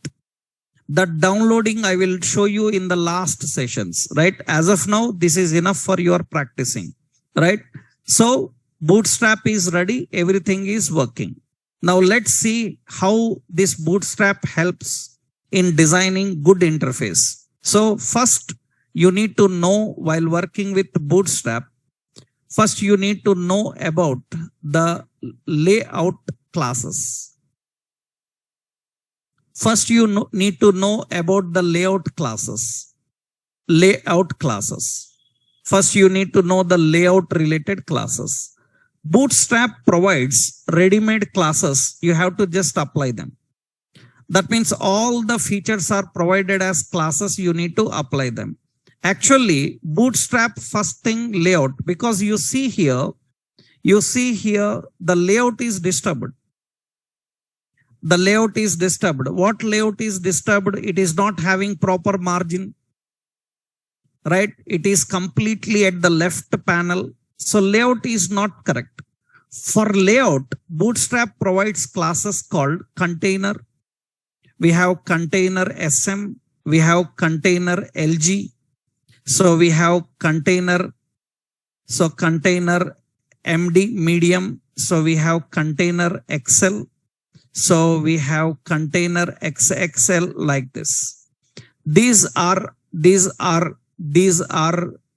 That downloading I will show you in the last sessions, right? As of now, this is enough for your practicing, right? So Bootstrap is ready. Everything is working. Now let's see how this Bootstrap helps in designing good interface. So first you need to know while working with Bootstrap, first you need to know about the layout classes. First you need to know about the layout classes. Layout classes. First you need to know the layout related classes. Bootstrap provides ready-made classes. You have to just apply them. That means all the features are provided as classes. You need to apply them. Actually, Bootstrap first thing layout, because you see here the layout is disturbed. The layout is disturbed. What layout is disturbed? It is not having proper margin, right? It is completely at the left panel. So layout is not correct. For layout, Bootstrap provides classes called container. We have container SM. We have container LG. So we have container. So container MD medium. So we have container XL. So we have container XXL like this. These are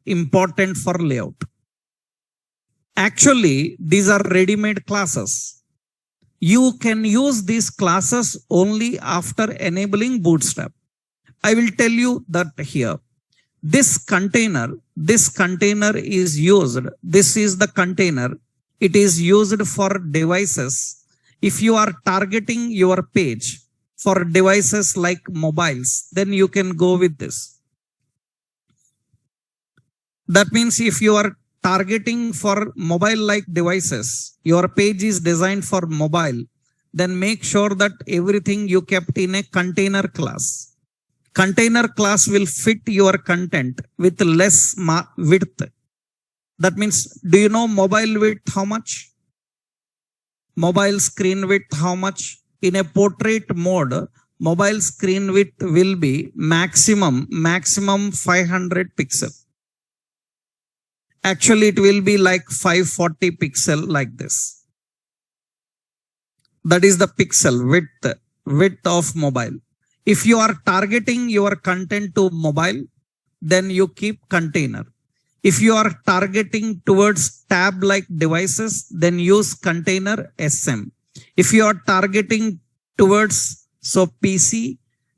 important for layout. Actually, these are ready-made classes. You can use these classes only after enabling Bootstrap. I will tell you that here. This container is used. This is the container. It is used for devices. If you are targeting your page for devices like mobiles, then you can go with this. That means if you are targeting for mobile-like devices, your page is designed for mobile, then make sure that everything you kept in a container class. Container class will fit your content with less width. That means, do you know mobile width how much? Mobile screen width how much? In a portrait mode, mobile screen width will be maximum 500 pixel. Actually, it will be like 540 pixel like this. That is the pixel width of mobile. If you are targeting your content to mobile, then you keep container. If you are targeting towards tab-like devices, then use container SM. If you are targeting towards PC,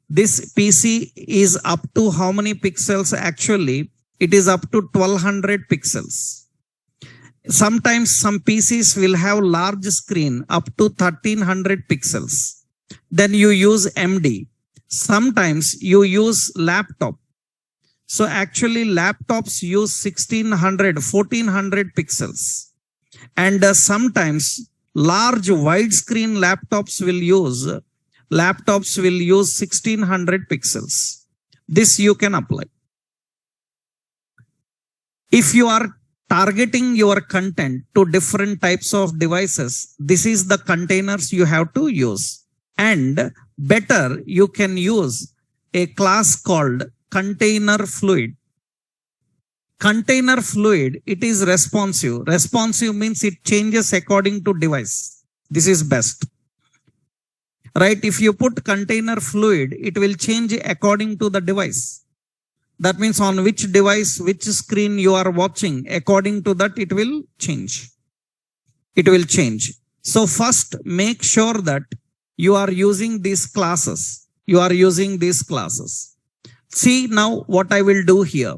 this PC is up to how many pixels? Actually, it is up to 1200 pixels. Sometimes some PCs will have large screen up to 1300 pixels. Then you use MD. Sometimes you use laptop. So actually laptops use 1400 pixels. And sometimes large widescreen laptops will use 1600 pixels. This you can apply. If you are targeting your content to different types of devices, this is the containers you have to use. And better, you can use a class called container fluid. Container fluid, it is responsive. Responsive means it changes according to device. This is best. Right? If you put container fluid, it will change according to the device. That means on which device, which screen you are watching, according to that, it will change. It will change. So first, make sure that you are using these classes. See now what I will do here.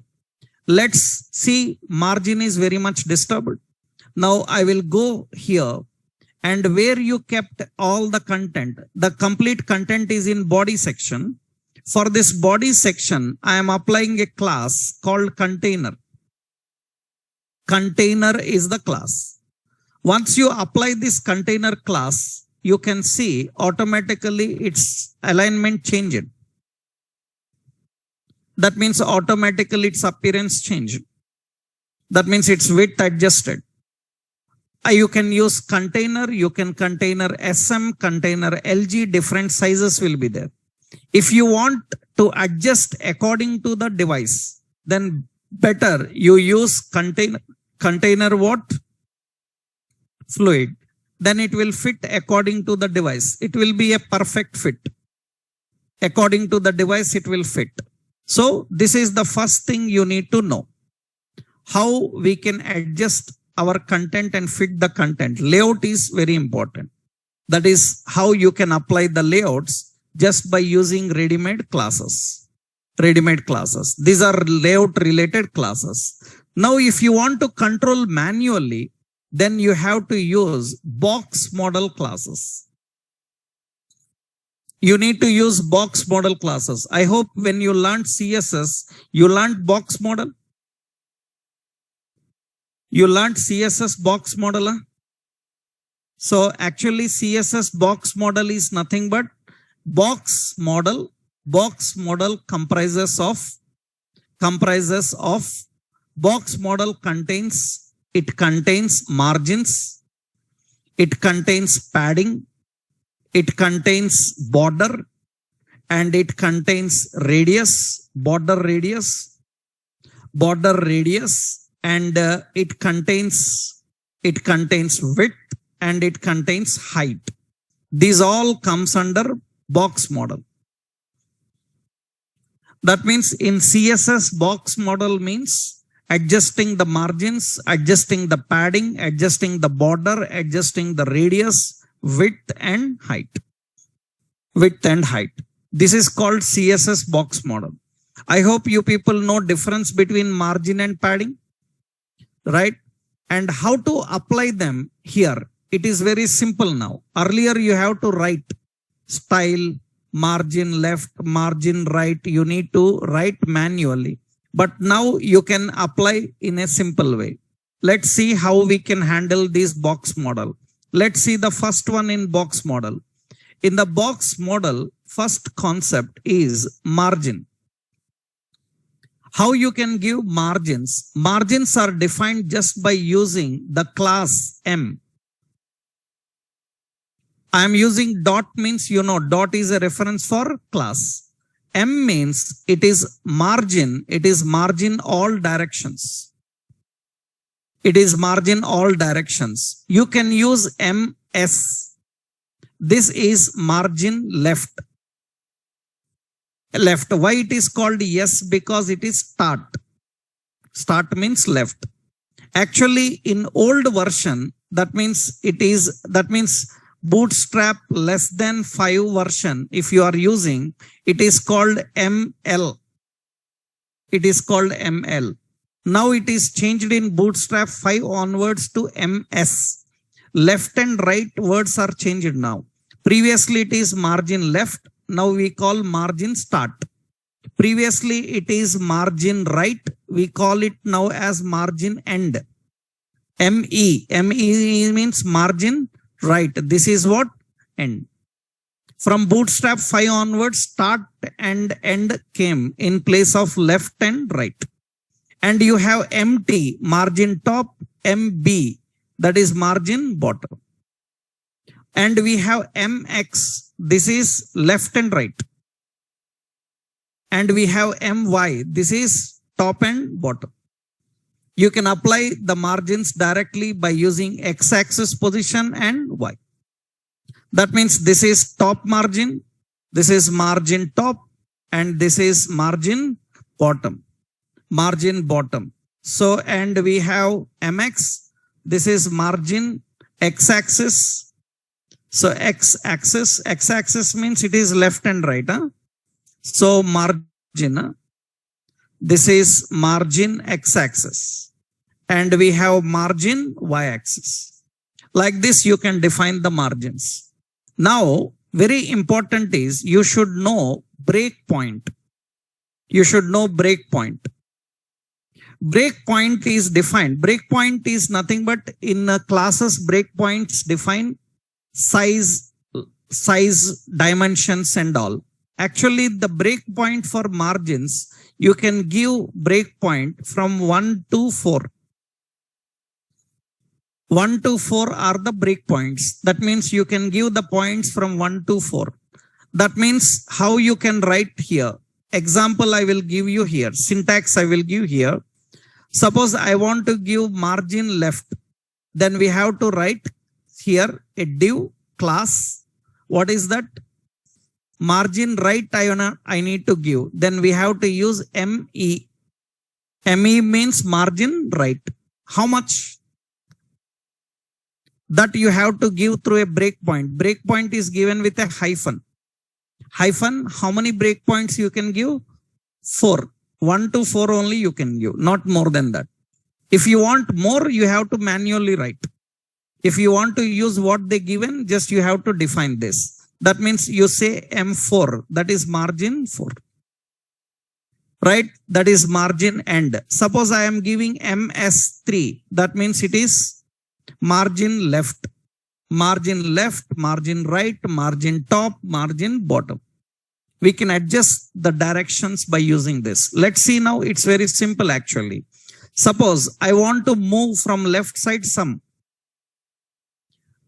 Let's see, margin is very much disturbed. Now I will go here, and where you kept all the content, the complete content is in body section. For this body section, I am applying a class called container. Container is the class. Once you apply this container class, you can see automatically its alignment changed. That means automatically its appearance changed. That means its width adjusted. You can use container, you can container SM, container LG, different sizes will be there. If you want to adjust according to the device, then better you use container what? Fluid. Then it will fit according to the device. It will be a perfect fit. According to the device, it will fit. So this is the first thing you need to know. How we can adjust our content and fit the content. Layout is very important. That is how you can apply the layouts just by using ready-made classes. These are layout related classes. Now, if you want to control manually, then you have to use box model classes. You need to use box model classes. I hope when you learned CSS, you learned box model. You learned CSS box model. Huh? So actually CSS box model is nothing but box model. Box model comprises of box model contains margins, it contains padding, it contains border, and it contains radius, border radius, and it contains width, and it contains height. These all comes under box model. That means in CSS, box model means adjusting the margins, adjusting the padding, adjusting the border, adjusting the radius, width and height. This is called CSS box model. I hope you people know difference between margin and padding, right? And how to apply them here. It is very simple now. Earlier you have to write style, margin left, margin right. You need to write manually. But now you can apply in a simple way. Let's see how we can handle this box model. Let's see the first one in box model. In the box model, first concept is margin. How you can give margins? Margins are defined just by using the class M. I am using dot means, dot is a reference for class. M means it is margin all directions. It is margin all directions. You can use MS. This is margin left. Why it is called yes? Because it is start. Start means left. Actually, in old version, that means Bootstrap less than 5 version, if you are using, it is called ML. It is called ML. Now it is changed in Bootstrap 5 onwards to MS. Left and right words are changed now. Previously it is margin left. Now we call margin start. Previously it is margin right. We call it now as margin end. ME means margin right. This is what? End. From Bootstrap 5 onwards, start and end came in place of left and right. And you have MT, margin top, MB, that is margin bottom. And we have MX, this is left and right. And we have MY, this is top and bottom. You can apply the margins directly by using x-axis position and y. That means this is top margin, this is margin top, and this is margin bottom. Margin bottom. So, and we have MX, this is margin x-axis. So x-axis means it is left and right. Huh? So margin. This is margin x-axis and we have margin y-axis. Like this, you can define the margins. Now, very important is you should know breakpoint. You should know breakpoint. Breakpoint is defined. Breakpoint is nothing but in classes, breakpoints define size, dimensions and all. Actually, the breakpoint for margins, you can give breakpoint from 1 to 4. 1 to 4 are the breakpoints. That means you can give the points from 1 to 4. That means how you can write here. Example I will give you here. Syntax I will give here. Suppose I want to give margin left. Then we have to write here a div class. What is that? Margin right I need to give. Then we have to use ME. ME means margin right. How much? That you have to give through a breakpoint. Breakpoint is given with a hyphen. Hyphen, how many breakpoints you can give? 4. 1 to 4 only you can give, not more than that. If you want more, you have to manually write. If you want to use what they given, just you have to define this. That means you say M4, that is margin 4. Right? That is margin end. Suppose I am giving MS3, that means it is margin left, margin right, margin top, margin bottom. We can adjust the directions by using this. Let's see now, it's very simple actually. Suppose I want to move from left side sum.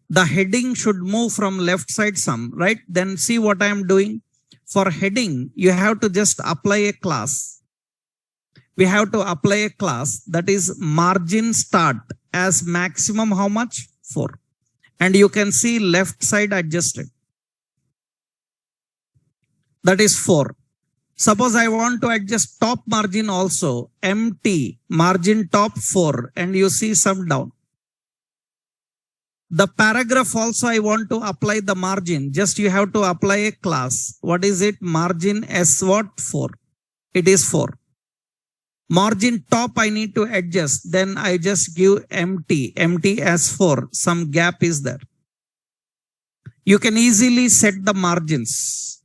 The heading should move from left side sum, right? Then see what I am doing. For heading, you have to just apply a class. We have to apply a class that is margin start as maximum how much? 4. And you can see left side adjusted. That is 4. Suppose I want to adjust top margin also, MT, margin top 4, and you see some down. The paragraph also I want to apply the margin. Just you have to apply a class. What is it? Margin S what? 4. It is 4. Margin top I need to adjust. Then I just give MT as 4. Some gap is there. You can easily set the margins.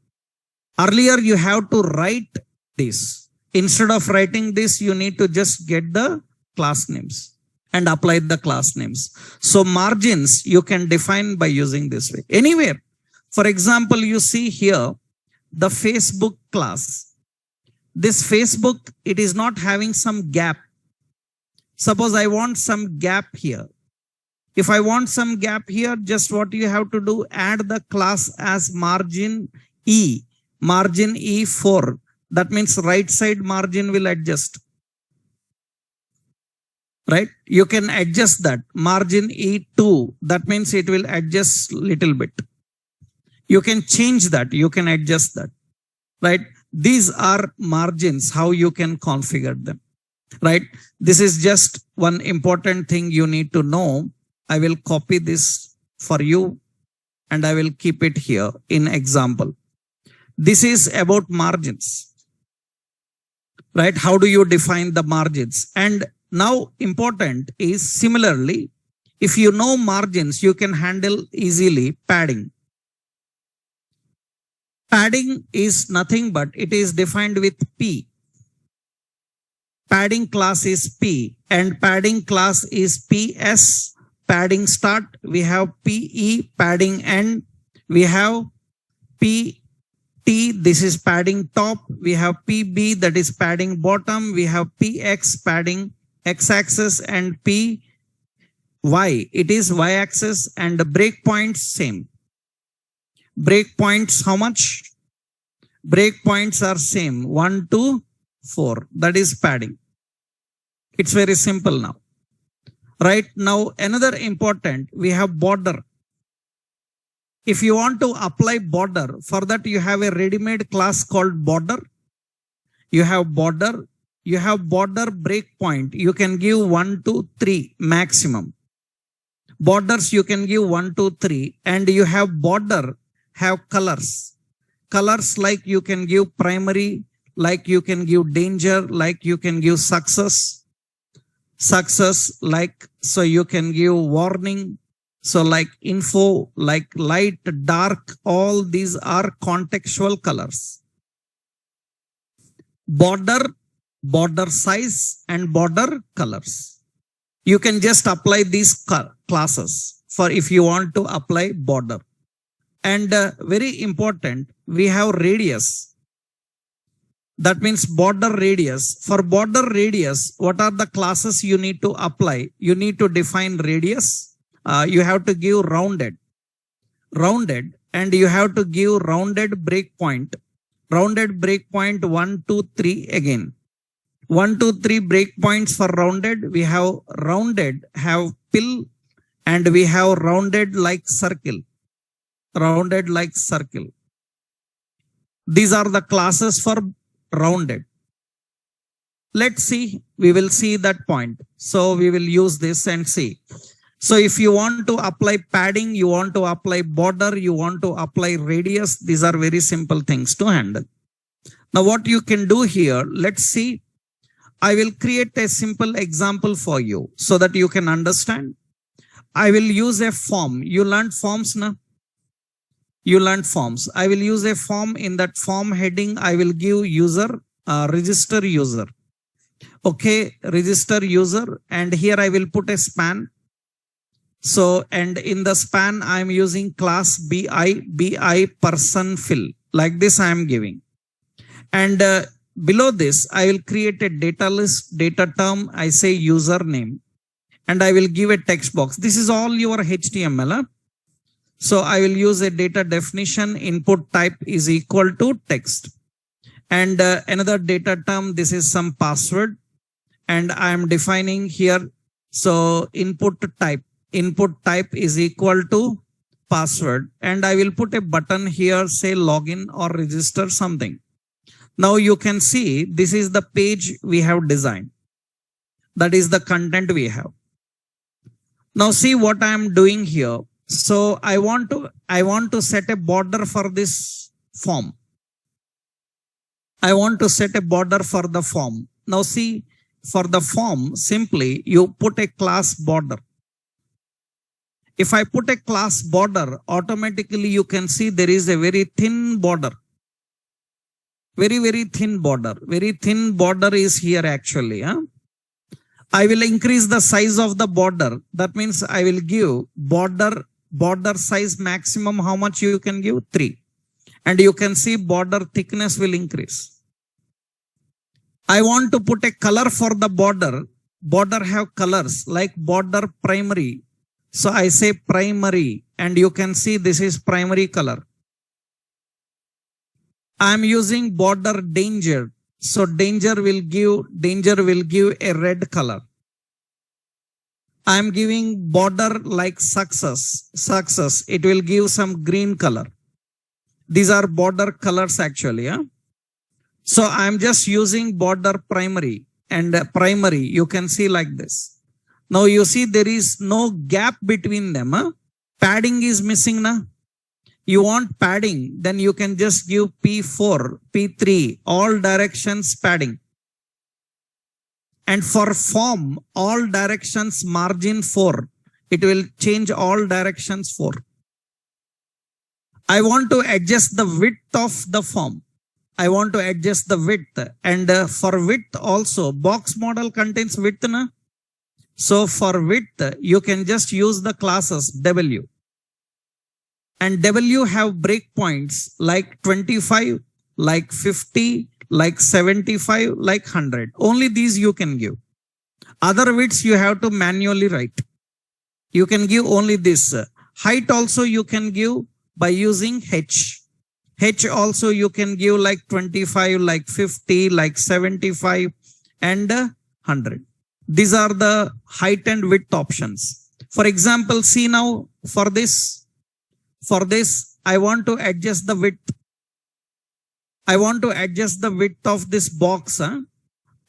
Earlier you have to write this. Instead of writing this, you need to just get the class names and apply the class names. So margins you can define by using this way. Anywhere. For example, you see here the Facebook class. This Facebook, it is not having some gap. Suppose I want some gap here. If I want some gap here, just what you have to do, add the class as margin E 4. That means right side margin will adjust. Right? You can adjust that. Margin E2, that means it will adjust little bit. You can change that. You can adjust that. Right? These are margins, how you can configure them. Right? This is just one important thing you need to know. I will copy this for you and I will keep it here in example. This is about margins. Right? How do you define the margins? And now important is similarly, if you know margins, you can handle easily padding. Padding is nothing but it is defined with P. Padding class is P and padding class is PS. Padding start, we have PE, padding end, we have PT, this is padding top, we have PB, that is padding bottom, we have PX, padding x-axis, and PY, it is y-axis, and the breakpoints same. Breakpoints how much? Breakpoints are same, 1 to 4, that is padding. It's very simple now. Right now, another important, we have border. If you want to apply border, for that you have a ready-made class called border. You have border breakpoint. You can give 1 to 3 maximum. Borders you can give 1 to 3, and you have border, have colors. Colors like you can give primary, like you can give danger, like you can give success. Success, like, so you can give warning. So like info, like light, dark, all these are contextual colors. Border, border size, and border colors. You can just apply these classes for if you want to apply border. And very important, we have radius. That means border radius. For border radius, what are the classes you need to apply? You need to define radius. You have to give rounded, and you have to give rounded breakpoint. Rounded breakpoint 1, 2, 3 again. 1, 2, 3 breakpoints for rounded. We have rounded, have pill, and we have rounded like circle. Rounded like circle. These are the classes for rounded. Let's see, we will see that point. So we will use this and see. So if you want to apply padding, you want to apply border, you want to apply radius, these are very simple things to handle. Now what you can do here, let's see. I will create a simple example for you so that you can understand. I will use a form. You learned forms now? You learned forms. I will use a form. In that form heading, I will give user, register user. Okay, register user. And here I will put a span. So, and in the span, I am using class BI person fill. Like this I am giving. And below this, I will create a data list, data term. I say username. And I will give a text box. This is all your HTML. Huh? So I will use a data definition. Input type is equal to text. And another data term, this is some password. And I am defining here. So input type is equal to password. And I will put a button here, say login or register something. Now you can see this is the page we have designed. That is the content we have. Now see what I am doing here. So I want to set a border for this form. I want to set a border for the form. Now see, for the form, simply you put a class border. If I put a class border, automatically you can see there is a very thin border. Very, very thin border. Very thin border is here actually. Huh? I will increase the size of the border. That means I will give border size maximum. How much you can give? 3. And you can see border thickness will increase. I want to put a color for the border. Border have colors like border primary. So I say primary, and you can see this is primary color. I am using border danger. So danger will give a red color. I am giving border like success. It will give some green color. These are border colors actually. Huh? So I am just using border primary, and primary you can see like this. Now you see there is no gap between them. Huh? Padding is missing now. You want padding, then you can just give P4, P3, all directions padding. And for form, all directions margin 4. It will change all directions 4. I want to adjust the width of the form. I want to adjust the width. And for width also, box model contains width. Na? So for width, you can just use the classes W. And W have breakpoints like 25, like 50, like 75, like 100. Only these you can give. Other widths you have to manually write. You can give only this. Height also you can give by using H. H also you can give like 25, like 50, like 75 and 100. These are the height and width options. For example, see now for this, I want to adjust the width. I want to adjust the width of this box. Huh?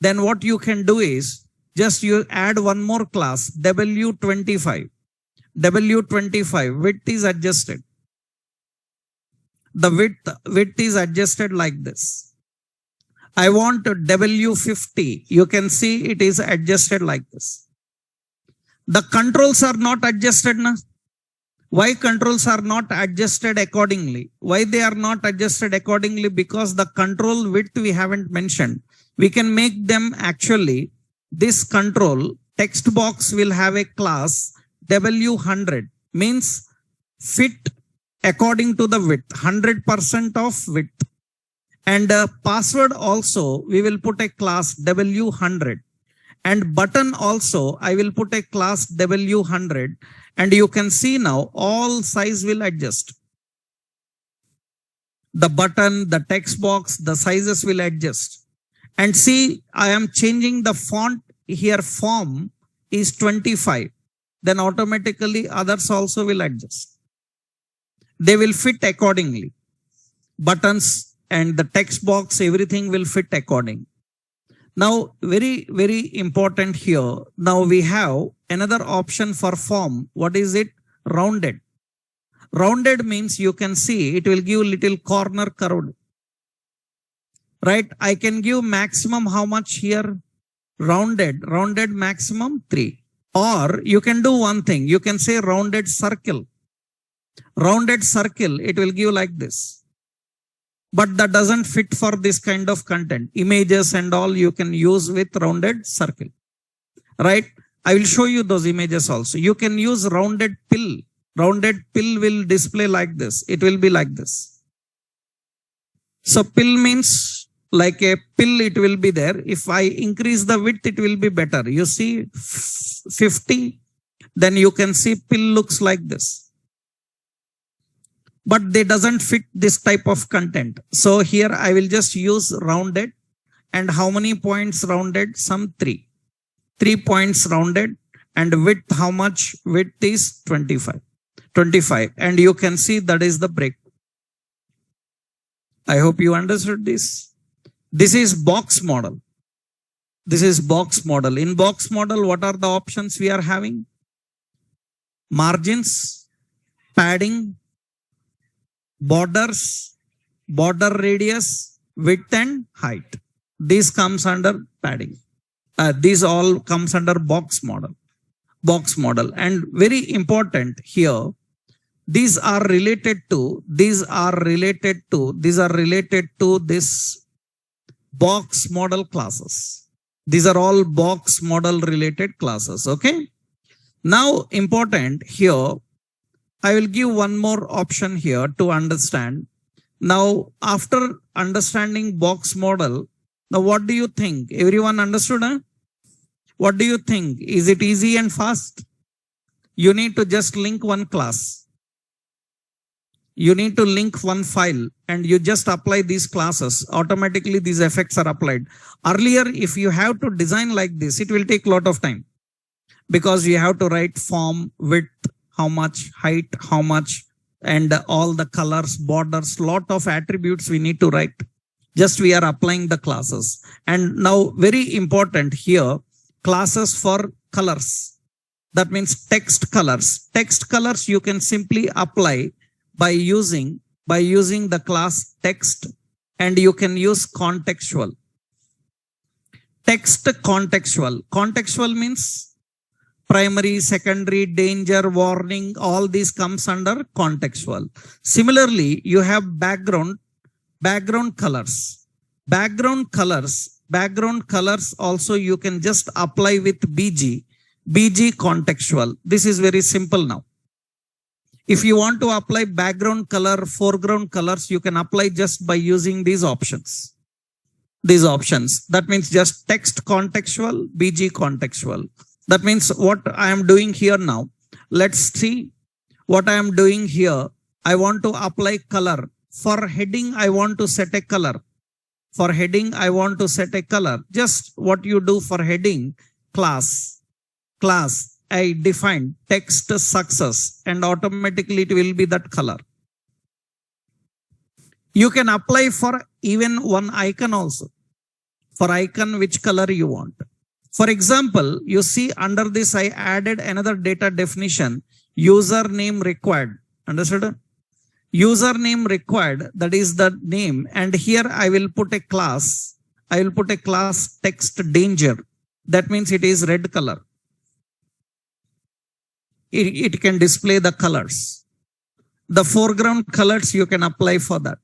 Then what you can do is just you add one more class, W25. W25, width is adjusted. The width is adjusted like this. I want W50. You can see it is adjusted like this. The controls are not adjusted now. Why controls are not adjusted accordingly? Why they are not adjusted accordingly? Because the control width we haven't mentioned. We can make them actually, this control text box will have a class W100, means fit according to the width, 100% of width. And password also, we will put a class W100. And button also, I will put a class W100. And you can see now all size will adjust. The button, the text box, the sizes will adjust. And see, I am changing the font here. Form is 25. Then automatically others also will adjust. They will fit accordingly. Buttons and the text box, everything will fit according. Now, very, very important here. Now we have another option for form. What is it? Rounded. Rounded means you can see it will give little corner curved. Right? I can give maximum how much here? Rounded maximum 3. Or you can do one thing. You can say rounded circle. Rounded circle, it will give like this. But that doesn't fit for this kind of content. Images and all you can use with rounded circle. Right? I will show you those images also. You can use rounded pill. Rounded pill will display like this. It will be like this. So pill means like a pill, it will be there. If I increase the width, it will be better. You see 50, then you can see pill looks like this. But they doesn't fit this type of content. So here I will just use rounded. And how many points rounded? Some 3. 3 points rounded. And width, how much? Width is 25. 25. And you can see that is the break. I hope you understood this. This is box model. This is box model. In box model, what are the options we are having? Margins, padding, borders, border radius, width and height. This comes under padding. These all comes under box model. Box model. And very important here, these are related to this box model classes. These are all box model related classes. Okay. Now important here, I will give one more option here to understand. Now, after understanding box model, now what do you think? Everyone understood? Huh? What do you think? Is it easy and fast? You need to just link one class. You need to link one file and you just apply these classes. Automatically, these effects are applied. Earlier, if you have to design like this, it will take a lot of time because you have to write form, width, how much, height, how much, and all the colors, borders, lot of attributes we need to write. Just we are applying the classes. And now very important here, classes for colors. That means text colors. Text colors you can simply apply by using the class text, and you can use contextual. Text contextual. Contextual means primary, secondary, danger, warning, all these comes under contextual. Similarly, you have background colors. Background colors also you can just apply with BG contextual. This is very simple now. If you want to apply background color, foreground colors, you can apply just by using these options. That means just text contextual, BG contextual. That means what I am doing here now. Let's see what I am doing here. I want to apply color. For heading, I want to set a color. Just what you do for heading, class. I define text success and automatically it will be that color. You can apply for even one icon also. For icon, which color you want. For example, you see under this, I added another data definition, username required. Understood? Username required, that is the name. And here I will put a class. Text danger. That means it is red color. It can display the colors. The foreground colors you can apply for that.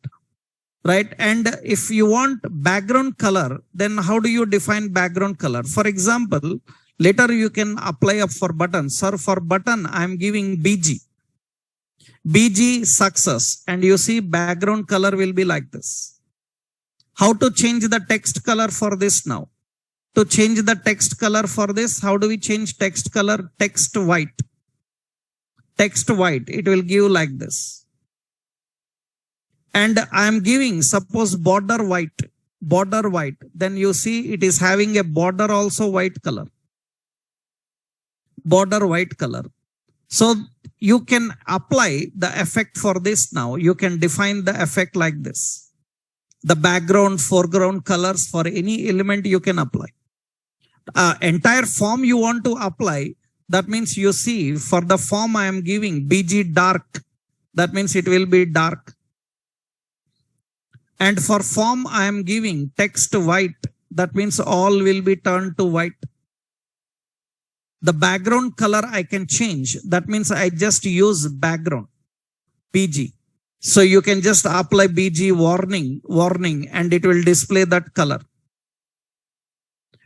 Right? And if you want background color, then how do you define background color? For example, later you can apply up for button. Sir, for button, I am giving BG. BG success. And you see background color will be like this. How to change the text color for this now? To change the text color for this, how do we change text color? Text white. Text white. It will give like this. And I am giving, suppose border white. Then you see it is having a border also white color. So you can apply the effect for this now. You can define the effect like this. The background, foreground colors for any element you can apply. Entire form you want to apply. That means you see for the form I am giving BG dark. That means it will be dark. And for form I am giving text white. That means all will be turned to white. The background color I can change. That means I just use background, BG. So you can just apply BG warning, and it will display that color.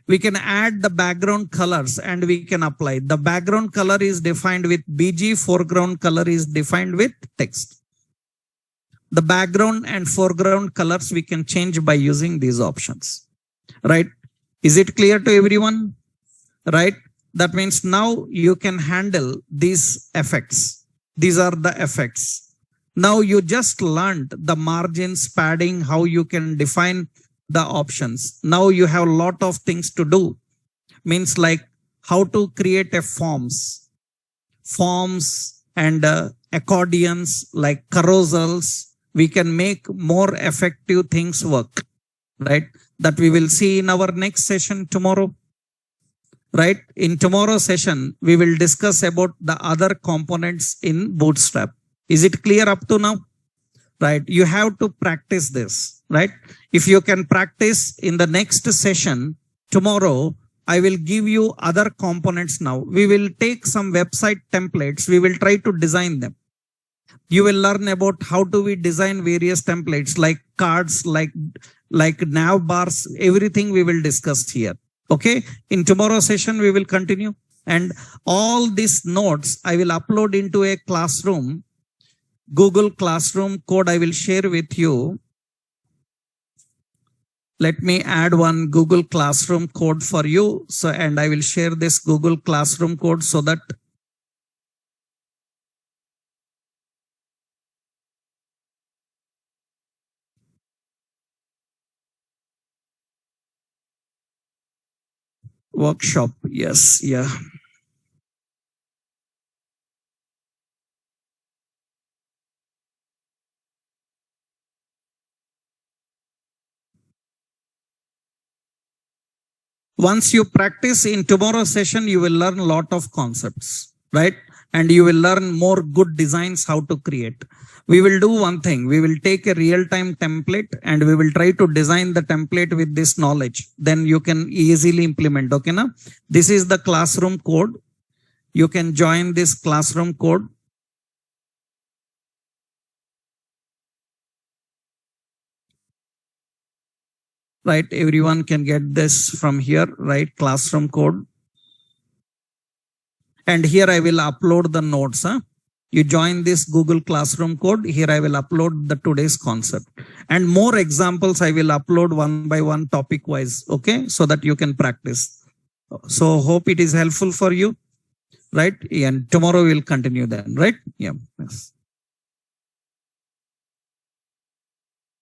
We can add the background colors and we can apply. The background color is defined with BG, foreground color is defined with text. The background and foreground colors we can change by using these options, right? Is it clear to everyone? Right? That means now you can handle these effects. These are the effects. Now you just learned the margins, padding, how you can define the options. Now you have a lot of things to do. Means like how to create a forms and accordions, like carousels. We can make more effective things work, right? That we will see in our next session tomorrow, right? In tomorrow's session, we will discuss about the other components in Bootstrap. Is it clear up to now? Right? You have to practice this, right? If you can practice in the next session tomorrow, I will give you other components now. We will take some website templates. We will try to design them. You will learn about how do we design various templates like cards, like nav bars, everything we will discuss here. Okay. In tomorrow's session, we will continue. And all these notes I will upload into a classroom, Google Classroom code I will share with you. Let me add one Google Classroom code for you. So, and I will share this Google Classroom code so that workshop. Yes. Yeah. Once you practice in tomorrow's session, you will learn a lot of concepts, right? And you will learn more good designs, how to create. We will do one thing. We will take a real-time template and we will try to design the template with this knowledge. Then you can easily implement. Okay, na? This is the classroom code. You can join this classroom code. Right? Everyone can get this from here, right? Classroom code. And here I will upload the notes. Huh? You join this Google Classroom code. Here I will upload the today's concept. And more examples I will upload one by one topic wise. Okay. So that you can practice. So hope it is helpful for you. Right. And tomorrow we'll continue then. Right. Yeah. Yes.